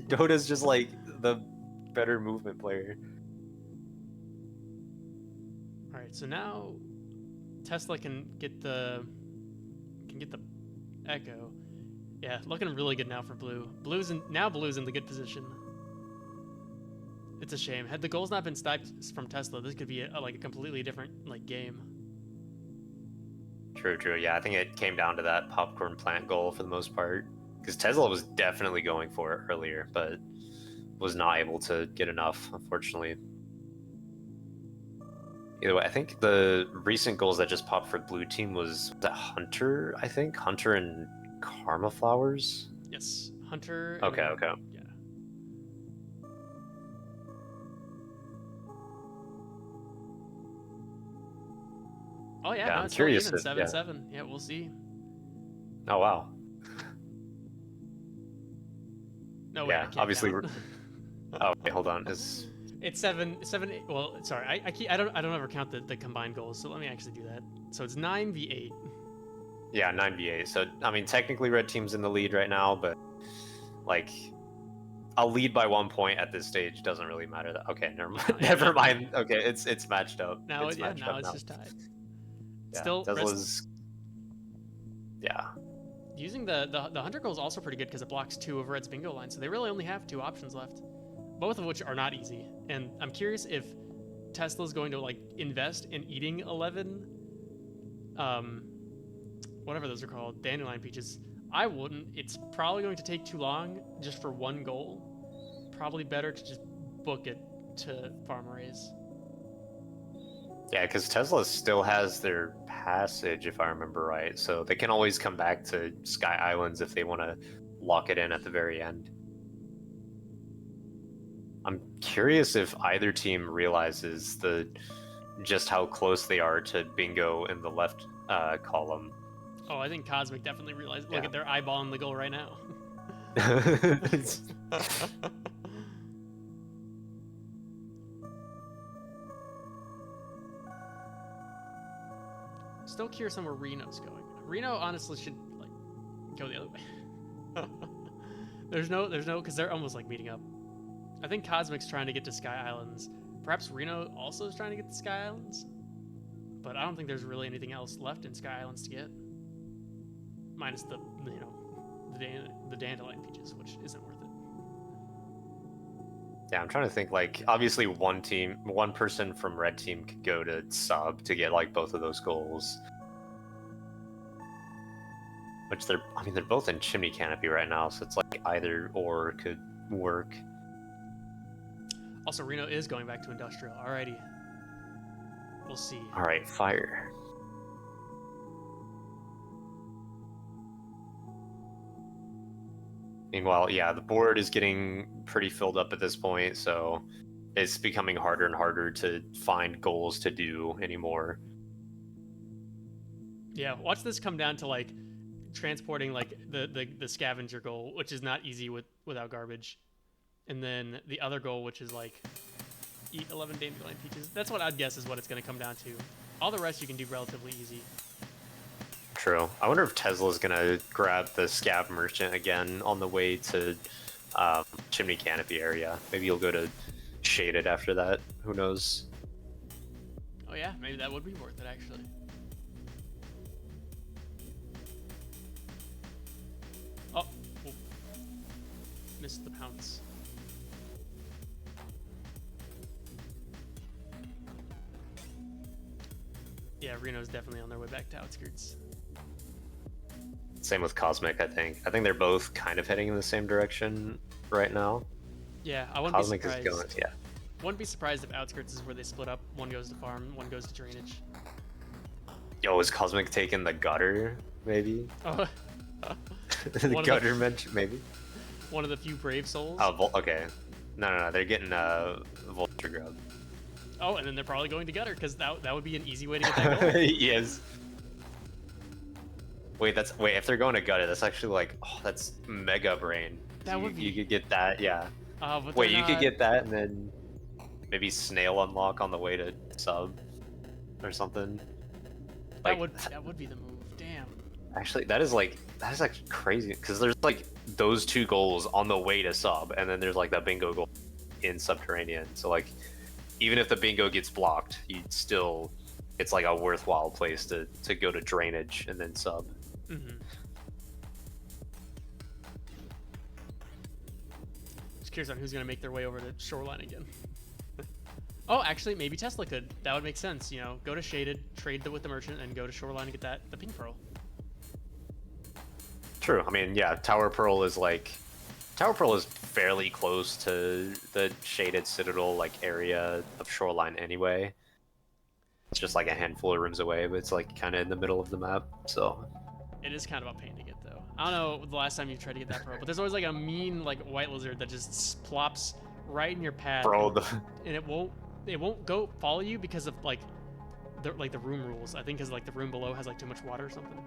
Dota's just like the better movement player. All right, so now Tesla can get the echo. Yeah, looking really good now for blue. Blue's in the good position. It's a shame. Had the goals not been sniped from Tesla, this could be like a completely different like game. True, true. Yeah, I think it came down to that popcorn plant goal for the most part, because Tesla was definitely going for it earlier, but was not able to get enough, unfortunately. Either way, I think the recent goals that just popped for blue team was that Hunter, I think? Hunter and Karma Flowers? Yes, Hunter. Okay, okay. Yeah. Oh yeah, Yeah, no, I'm it's still curious even if- 7-7. Yeah, we'll see. Oh, wow. No way. Yeah, obviously we're... Oh, wait, hold on. Is... It's 7-8. Well, sorry, I don't ever count the combined goals, so let me actually do that. So it's 9v8. Yeah, 9v8. So, I mean, technically red team's in the lead right now, but, like, a lead by 1 point at this stage doesn't really matter. Okay, never mind. Never mind. Okay, it's matched up. Now it's matched up it's just tied. Yeah, Still, Tesla's... Yeah. using the Hunter goal is also pretty good because it blocks 2 of Red's bingo line, so they really only have 2 options left, both of which are not easy. And I'm curious if Tesla's going to like invest in eating 11, whatever those are called, dandelion peaches. I wouldn't. It's probably going to take too long just for 1 goal. Probably better to just book it to farm arrays. Yeah, because Tesla still has their passage, if I remember right, so they can always come back to Sky Islands if they want to lock it in at the very end. I'm curious if either team realizes just how close they are to bingo in the left column. Oh, I think Cosmic definitely realized. Look at their eyeballing the goal right now. still curious on where Reno's going. Reno honestly should like go the other way. there's no, because they're almost like meeting up. I think Cosmic's trying to get to Sky Islands. Perhaps Reno also is trying to get to Sky Islands, but I don't think there's really anything else left in Sky Islands to get, minus the the dandelion peaches, which isn't worth it. Yeah, I'm trying to think, like, obviously one person from red team could go to sub to get, like, both of those goals. Which they're both in chimney canopy right now, so it's like either or could work. Also, Reno is going back to industrial. Alrighty. We'll see. Alright, fire. Meanwhile, yeah, the board is getting pretty filled up at this point, so it's becoming harder and harder to find goals to do anymore. Yeah, watch this come down to like transporting like the scavenger goal, which is not easy without garbage, and then the other goal, which is like eat 11 dandelion peaches. That's what I'd guess is what it's going to come down to. All the rest you can do relatively easy. True. I wonder if Tesla's gonna grab the Scav Merchant again on the way to Chimney Canopy area. Maybe he'll go to Shaded after that. Who knows? Oh yeah, maybe that would be worth it actually. Oh, missed the pounce. Yeah, Reno's definitely on their way back to outskirts. Same with Cosmic, I think. I think they're both kind of heading in the same direction right now. Yeah, I wouldn't Cosmic be surprised. is going, yeah. Wouldn't be surprised if outskirts is where they split up. One goes to farm, one goes to drainage. Yo, is Cosmic taking the gutter, maybe? Oh, The gutter mention, maybe? one of the few brave souls. Oh, okay. No, they're getting Vulture Grub. Oh, and then they're probably going to gutter, because that would be an easy way to get that goal. Yes. Wait, if they're going to gutter, that's actually like, oh, that's mega brain. That would be... You could get that, yeah. But wait, you could get that and then maybe snail unlock on the way to sub or something. That would be the move. Damn. Actually, that is actually crazy because there's like those two goals on the way to sub, and then there's like the bingo goal in subterranean. So like, even if the bingo gets blocked, it's like a worthwhile place to go to drainage and then sub. Mm-hmm. Just curious on who's gonna make their way over to shoreline again. Oh, actually, maybe Tesla could. That would make sense. You know, go to Shaded, trade with the merchant, and go to shoreline and get the pink pearl. True. I mean, yeah, Tower Pearl is fairly close to the Shaded Citadel like area of shoreline anyway. It's just like a handful of rooms away, but it's like kind of in the middle of the map, so. It is kind of a pain to get though. I don't know the last time you tried to get that pearl, but there's always like a mean like white lizard that just plops right in your path. Bro, and it won't go follow you because of like the room rules. I think because like the room below has like too much water or something.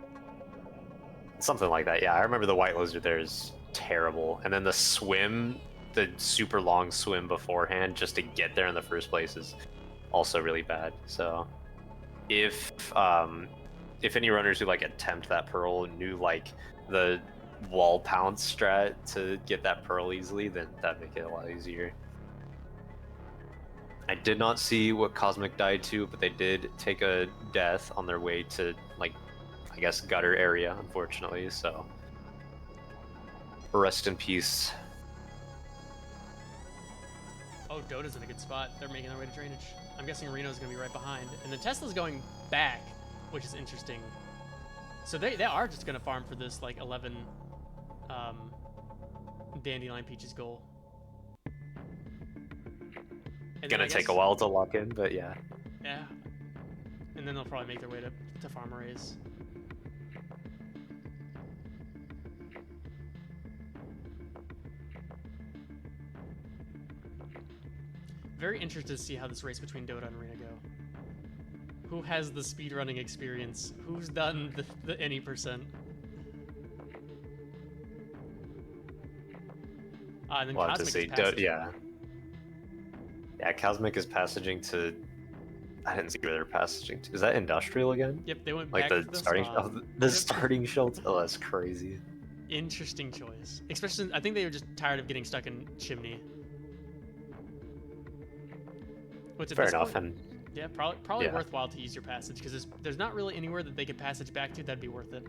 Something like that, yeah. I remember the white lizard there is terrible, and then the super long swim beforehand just to get there in the first place is also really bad. So if any runners who like attempt that pearl knew like the wall pounce strat to get that pearl easily, then that'd make it a lot easier. I did not see what Cosmic died to, but they did take a death on their way to like, I guess, gutter area, unfortunately, so rest in peace. Oh, Dota's in a good spot. They're making their way to drainage. I'm guessing Reno's going to be right behind. And the Tesla's going back, which is interesting. So they are just going to farm for this, like, 11 Dandelion Peaches goal. Gonna take a while to lock in, but yeah. Yeah. And then they'll probably make their way to farm arrays. Very interested to see how this race between Dota and Rena go. Who has the speedrunning experience? Who's done the any percent? And then We'll have to Cosmic see. is passaging. Yeah, Cosmic is passaging to I didn't see where they're passaging to. Is that industrial again? Yep, they went Like back the to the starting spot. the Yep. starting shelter? Oh, that's crazy. Interesting choice. Especially, I think they were just tired of getting stuck in chimney. Which at Fair this enough, point, and yeah, probably yeah. worthwhile to use your passage because there's not really anywhere that they could passage back to that'd be worth it.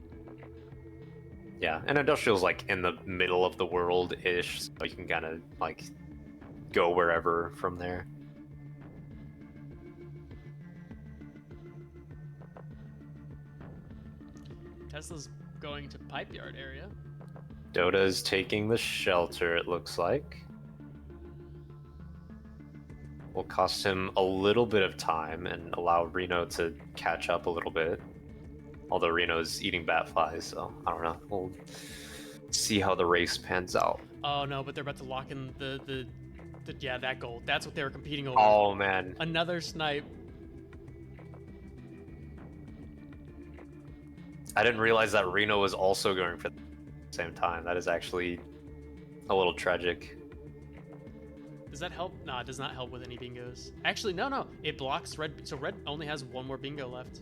Yeah, and industrial's like in the middle of the world-ish, so you can kind of like go wherever from there. Tesla's going to pipe yard area. Dota's taking the shelter, it looks like. Will cost him a little bit of time and allow Reno to catch up a little bit. Although Reno's eating bat flies, so I don't know. We'll see how the race pans out. Oh no, but they're about to lock in the yeah, that goal. That's what they were competing over. Oh man. Another snipe. I didn't realize that Reno was also going for the same time. That is actually a little tragic. Does that help? Nah, it does not help with any bingos. Actually, no. It blocks red, so red only has one more bingo left.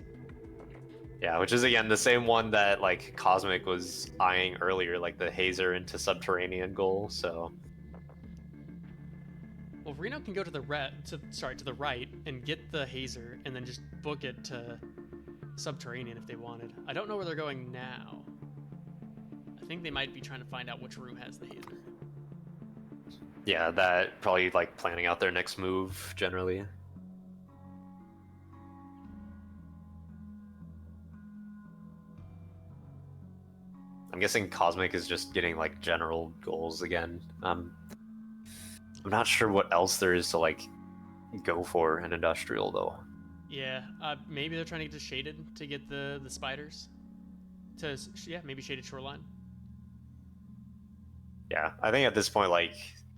Yeah, which is again the same one that like Cosmic was eyeing earlier, like the Hazer into Subterranean goal, so. Well, Reno can go to the to the right and get the Hazer and then just book it to Subterranean if they wanted. I don't know where they're going now. I think they might be trying to find out which room has the Hazer. Yeah, that probably like planning out their next move generally. I'm guessing Cosmic is just getting like general goals again. I'm not sure what else there is to like go for in Industrial though. Yeah, maybe they're trying to get to Shaded to get the spiders. Yeah, maybe Shaded Shoreline. Yeah, I think at this point, like,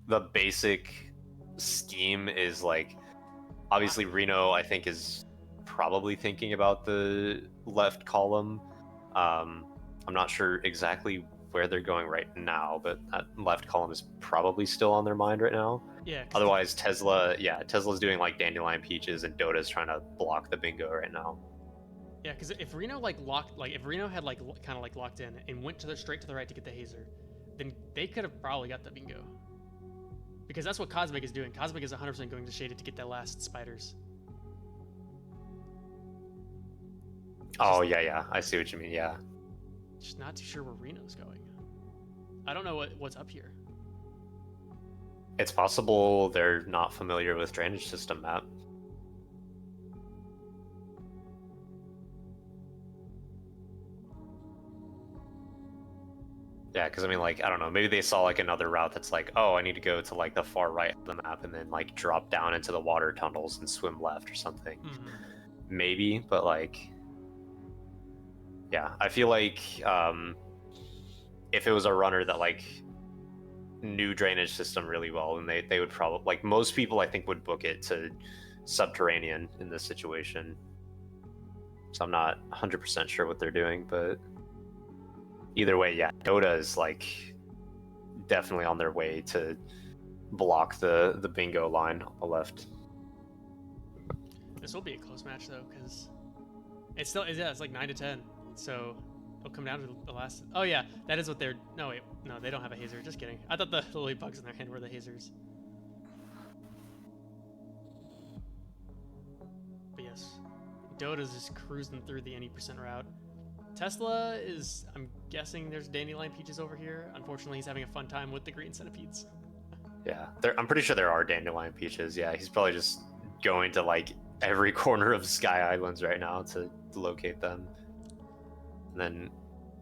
the basic scheme is, like, obviously Reno, I think, is probably thinking about the left column. I'm not sure exactly where they're going right now, but that left column is probably still on their mind right now. Yeah. Otherwise, Tesla's doing, like, Dandelion Peaches, and Dota's trying to block the bingo right now. Yeah, because if Reno if Reno had kind of locked in and went straight to the right to get the Hazer, then they could have probably got the bingo. Because that's what Cosmic is doing. Cosmic is 100% going to Shaded to get that last spiders. Oh, yeah, I see what you mean, yeah. Just not too sure where Reno's going. I don't know what's up here. It's possible they're not familiar with drainage system map. Yeah, because I mean, like, I don't know, maybe they saw like another route that's like, oh, I need to go to like the far right of the map and then like drop down into the water tunnels and swim left or something. Mm-hmm. Maybe, but like, yeah, I feel like if it was a runner that like knew drainage system really well, and they would probably, like, most people I think would book it to Subterranean in this situation. So I'm not 100% sure what they're doing, but either way, yeah, Dota is like definitely on their way to block the bingo line on the left. This will be a close match though, because it's like 9-10. So it'll come down to the last. Oh yeah, that is what they're. No wait, no, they don't have a Hazer. Just kidding. I thought the lily bugs in their hand were the Hazers. But yes, Dota's just cruising through the any percent route. Tesla is, I'm guessing there's Dandelion Peaches over here. Unfortunately, he's having a fun time with the green centipedes. Yeah, I'm pretty sure there are Dandelion Peaches. Yeah, he's probably just going to like every corner of Sky Islands right now to locate them. And then,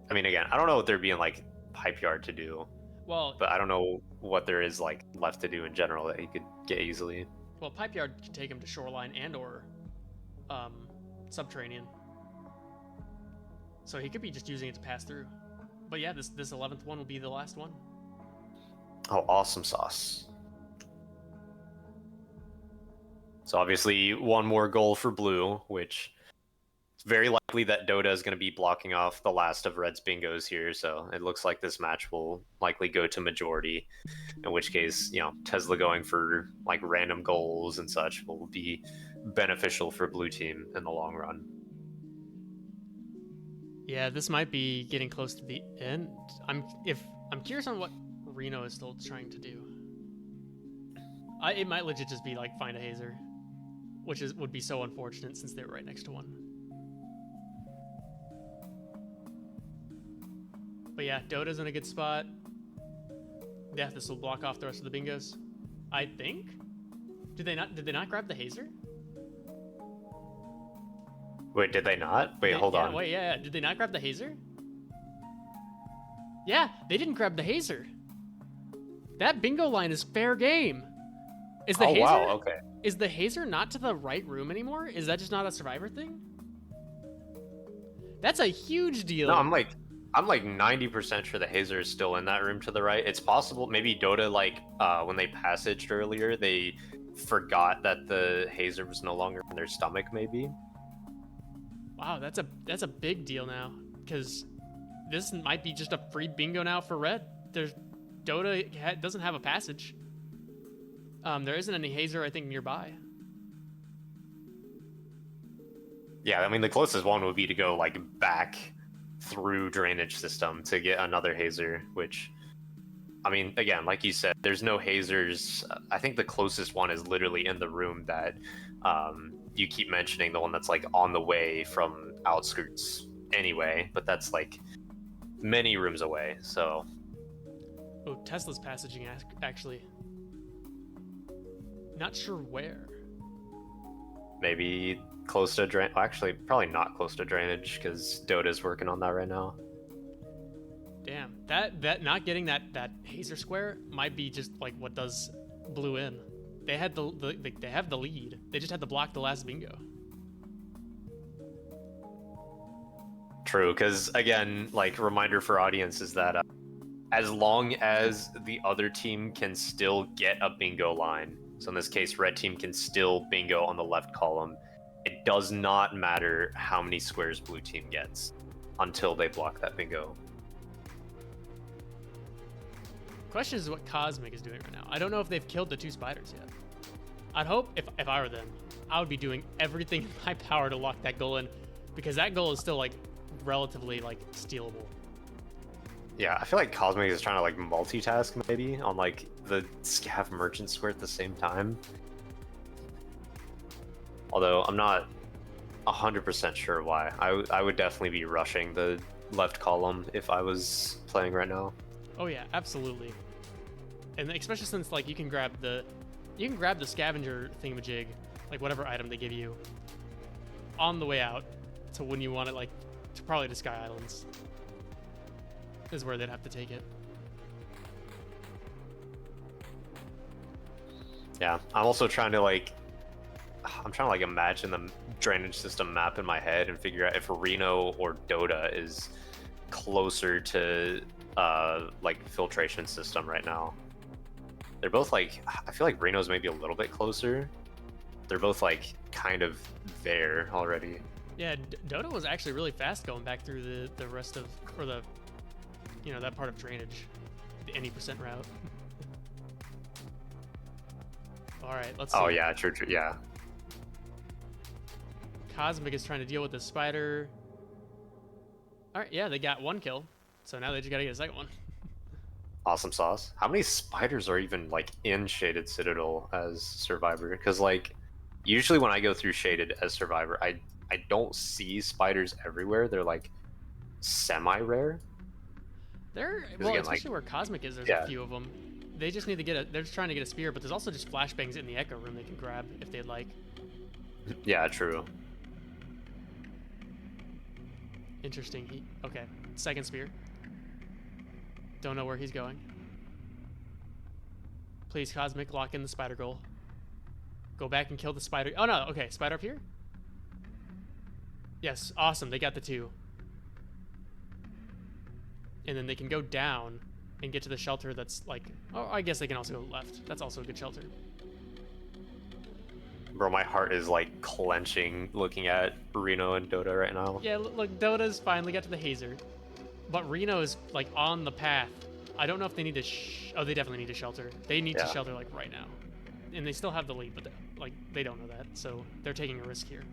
I mean, again, I don't know what they're being like pipe yard to do. Well, but I don't know what there is like left to do in general that he could get easily. Well, pipe yard can take him to Shoreline and/or Subterranean. So he could be just using it to pass through. But yeah, this 11th one will be the last one. Oh, awesome sauce. So obviously one more goal for blue, which It's very likely that Dota is going to be blocking off the last of Red's bingos here, so it looks like this match will likely go to majority. In which case, you know, Tesla going for like random goals and such will be beneficial for blue team in the long run. Yeah, this might be getting close to the end. I'm curious on what Reno is still trying to do. It might legit just be like find a hazer, which would be so unfortunate since they were right next to one. But yeah, Dota's in a good spot. Yeah, this will block off the rest of the bingos, I think. Did they not grab the hazer? Wait, did they not? Wait, hold on. Wait, yeah. Did they not grab the hazer? Yeah, they didn't grab the hazer. That bingo line is fair game. Is the hazer? Wow, okay. Is the hazer not to the right room anymore? Is that just not a survivor thing? That's a huge deal. No, I'm like 90% sure the hazer is still in that room to the right. It's possible maybe Dota, like when they passaged earlier, they forgot that the hazer was no longer in their stomach, maybe. Wow, that's a big deal now, because this might be just a free bingo now for Red. Dota doesn't have a passage. There isn't any hazer, I think, nearby. Yeah, I mean the closest one would be to go like back through drainage system to get another hazer, which, I mean, again, like you said, there's no hazers. I think the closest one is literally in the room that you keep mentioning, the one that's like on the way from outskirts anyway, but that's like many rooms away, so. Oh, Tesla's passaging, actually. Not sure where. Maybe close to drain. Actually, probably not close to drainage because Dota's working on that right now. Damn, that not getting that hazer square might be just like what does blue in. They had they have the lead. They just had to block the last bingo. True, because again, like reminder for audience is that as long as the other team can still get a bingo line, so in this case, red team can still bingo on the left column, it does not matter how many squares blue team gets until they block that bingo. Question is what Cosmic is doing right now. I don't know if they've killed the two spiders yet. I'd hope, if I were them, I would be doing everything in my power to lock that goal in, because that goal is still like relatively like stealable. Yeah, I feel like Cosmic is trying to like multitask maybe on like the Scav Merchant square at the same time. Although I'm not 100% sure why. I would definitely be rushing the left column if I was playing right now. Oh yeah, absolutely. And especially since like you can grab the scavenger thingamajig, like whatever item they give you, on the way out to when you want it, like to probably to Sky Islands is where they'd have to take it. Yeah, I'm also trying to like imagine the drainage system map in my head and figure out if Reno or Dota is closer to like filtration system right now. They're both like, I feel like Reno's maybe a little bit closer. They're both like kind of there already. Yeah, Dota was actually really fast going back through the rest of, or the, you know, that part of drainage, the any % route. All right, let's see. Oh yeah, true, yeah. Cosmic is trying to deal with the spider. All right, yeah, they got one kill, so now they just gotta get a second one. Awesome sauce. How many spiders are even like in Shaded Citadel as Survivor? Because like usually when I go through Shaded as Survivor, I don't see spiders everywhere. They're like semi-rare. Well, again, especially like, where Cosmic is, there's yeah. a few of them. They just need to get they're just trying to get a spear, but there's also just flashbangs in the Echo room they can grab if they'd like. Yeah, true. Interesting. Okay, second spear. Don't know where he's going. Please, Cosmic, lock in the spider goal. Go back and kill the spider. Oh no, okay, spider up here? Yes, awesome, they got the two. And then they can go down and get to the shelter that's like, oh, I guess they can also go left. That's also a good shelter. Bro, my heart is like clenching looking at Reno and Dota right now. Yeah, look, Dota's finally got to the Hazer, but Reno is like on the path. I don't know if they need to. Oh, they definitely need to shelter. They need to shelter like right now, and they still have the lead, but like they don't know that, so they're taking a risk here.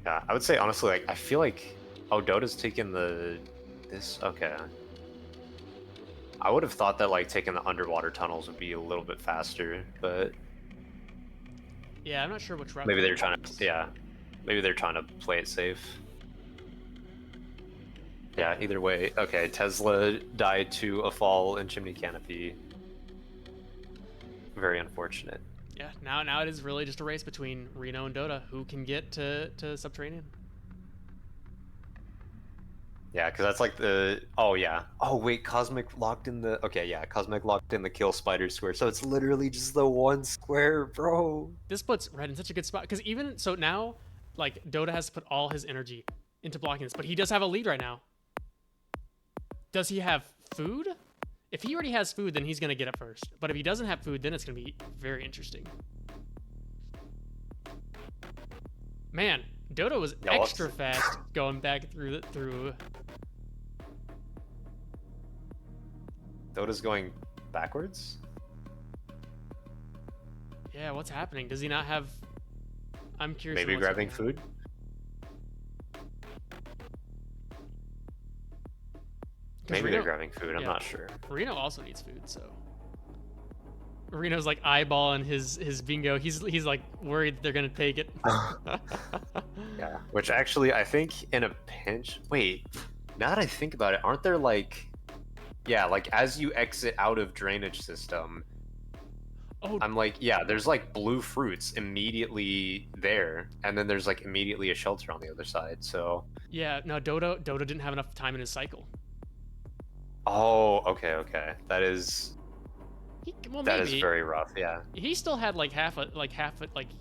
Yeah, I would say honestly, like I feel like Dota's taking this. Okay. I would have thought that like taking the underwater tunnels would be a little bit faster, but Yeah, I'm not sure which route. maybe they're trying to. Yeah, maybe they're trying to play it safe. Yeah, either way. Okay, Tesla died to a fall in Chimney Canopy. Very unfortunate. Yeah, now it is really just a race between Reno and Dota. Who can get to Subterranean? Yeah, because that's like the... Oh, yeah. Oh, wait, Cosmic locked in the... Okay, yeah, Cosmic locked in the kill spider square, so it's literally just the one square, bro. This puts Red in such a good spot, because even... So now, like, Dota has to put all his energy into blocking this, but he does have a lead right now. Does he have food? If he already has food, then he's going to get it first. But if he doesn't have food, then it's going to be very interesting. Man, Dota was extra fast going back through. Dota's going backwards? Yeah, what's happening? Does he not have... I'm curious. Maybe grabbing food? Maybe they're grabbing food, I'm not sure. Reno also needs food, so... Reno's like eyeballing his bingo. He's like worried they're gonna take it. Yeah, which actually I think in a pinch... Wait, now that I think about it, aren't there like... Yeah, like as you exit out of drainage system, I'm like, yeah, there's like blue fruits immediately there, and then there's like immediately a shelter on the other side, so... Yeah, no, Dota didn't have enough time in his cycle. Oh, okay. That is... that is very rough, yeah. He still had like half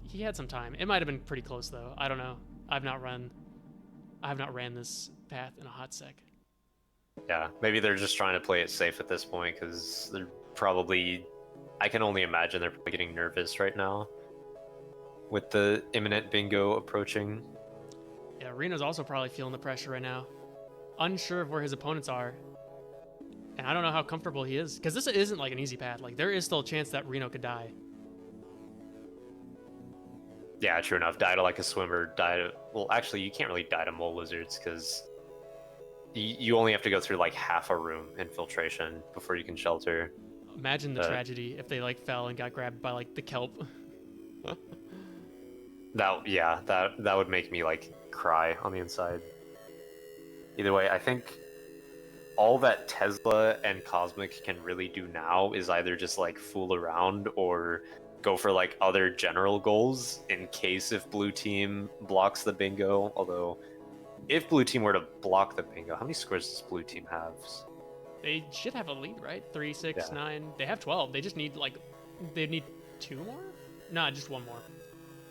he had some time. It might have been pretty close though. I don't know. I have not ran this path in a hot sec. Yeah, maybe they're just trying to play it safe at this point because they're probably... I can only imagine they're probably getting nervous right now with the imminent bingo approaching. Yeah, Reno's also probably feeling the pressure right now. Unsure of where his opponents are. And I don't know how comfortable he is, because this isn't like an easy path. Like, there is still a chance that Reno could die. Yeah, true enough. Die to like a swimmer, die to... Well, actually, you can't really die to mole lizards, because you only have to go through like half a room infiltration before you can shelter. Imagine the tragedy if they like fell and got grabbed by like the kelp. that would make me like cry on the inside. Either way, I think all that Tesla and Cosmic can really do now is either just like fool around or go for like other general goals in case if blue team blocks the bingo. Although if blue team were to block the bingo, how many squares does blue team have? They should have a lead, right? 3, 6, 9. They have 12. They just need like, they need 2 more? Nah, just 1 more.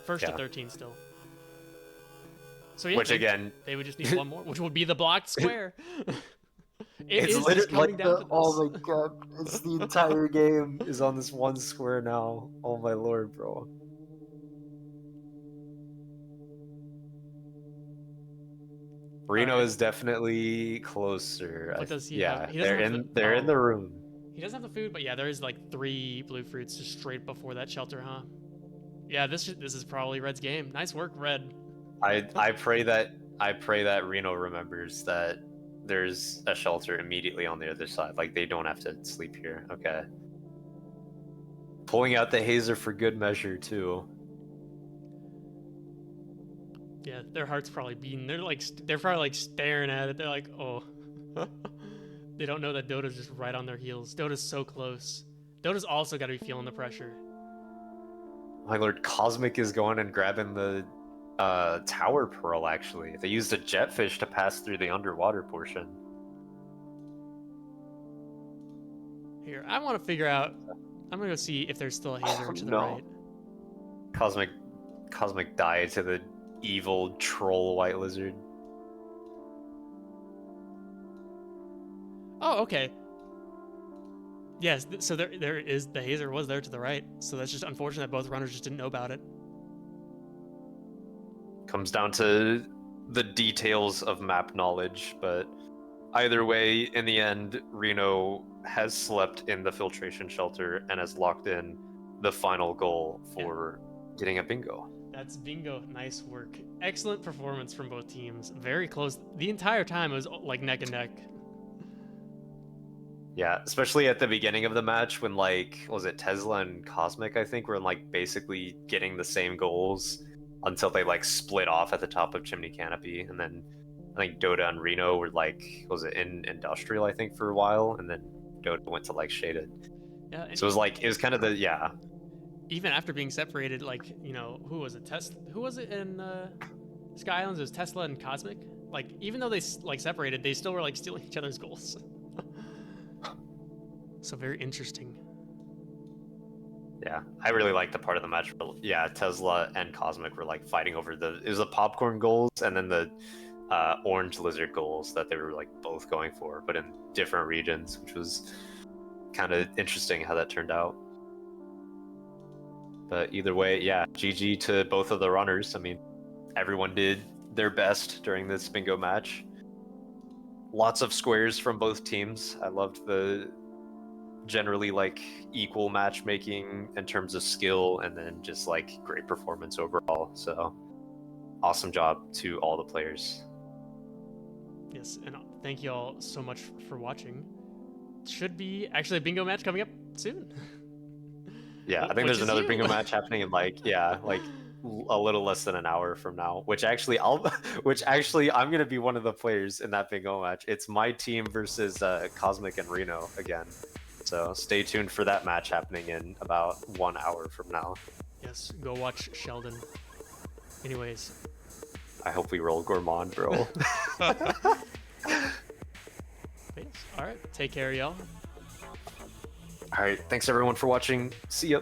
First to 13 still. So yeah, again, they would just need 1 more, which would be the blocked square. It's literally like oh my god, it's the entire game is on this one square now. Oh my lord, bro. Reno is definitely closer. What does he have? Yeah, they're in the room. He doesn't have the food, but yeah, there is like 3 blue fruits just straight before that shelter, huh? Yeah, this is probably Red's game. Nice work, Red. I pray that Reno remembers that there's a shelter immediately on the other side. Like they don't have to sleep here. Okay. Pulling out the hazer for good measure too. Yeah, their heart's probably beating. They're probably like staring at it. They're like, oh. They don't know that Dota's just right on their heels. Dota's so close. Dota's also got to be feeling the pressure. My lord, Cosmic is going and grabbing the tower pearl, actually. They used a jetfish to pass through the underwater portion. Here, I want to figure out... I'm going to go see if there's still a hazer to the right. Cosmic died to the evil troll white lizard. Oh, okay. Yes, so there is the hazer was there to the right. So that's just unfortunate that both runners just didn't know about it. Comes down to the details of map knowledge, but either way, in the end, Reno has slept in the filtration shelter and has locked in the final goal for getting a bingo. That's bingo. Nice work. Excellent performance from both teams. Very close. The entire time it was like neck and neck. Yeah, especially at the beginning of the match when, like, was it Tesla and Cosmic, I think, were like basically getting the same goals until they like split off at the top of Chimney Canopy, and then I think Dota and Reno were like, was it in Industrial, I think, for a while, and then Dota went to like Shaded. Yeah. So it was like, it was kind of the, yeah. Even after being separated, like, you know, who was it? Who was it in Sky Islands? It was Tesla and Cosmic. Like, even though they like separated, they still were like stealing each other's goals. So very interesting. Yeah, I really like the part of the match where, yeah, Tesla and Cosmic were like fighting over it was the popcorn goals and then the orange lizard goals that they were like both going for, but in different regions, which was kind of interesting how that turned out. But either way, yeah, GG to both of the runners. I mean, everyone did their best during this bingo match. Lots of squares from both teams. I loved the generally like equal matchmaking in terms of skill, and then just like great performance overall. So awesome job to all the players. Yes, and thank you all so much for watching. Should be actually a bingo match coming up soon. Yeah, I think there's another bingo match happening in like, yeah, like a little less than an hour from now, which actually I'm gonna be one of the players in that bingo match. It's my team versus Cosmic and Reno again. So stay tuned for that match happening in about 1 hour from now. Yes, go watch Sheldon. Anyways. I hope we roll Gourmand, bro. Yes. All right, take care, y'all. All right, thanks everyone for watching. See ya.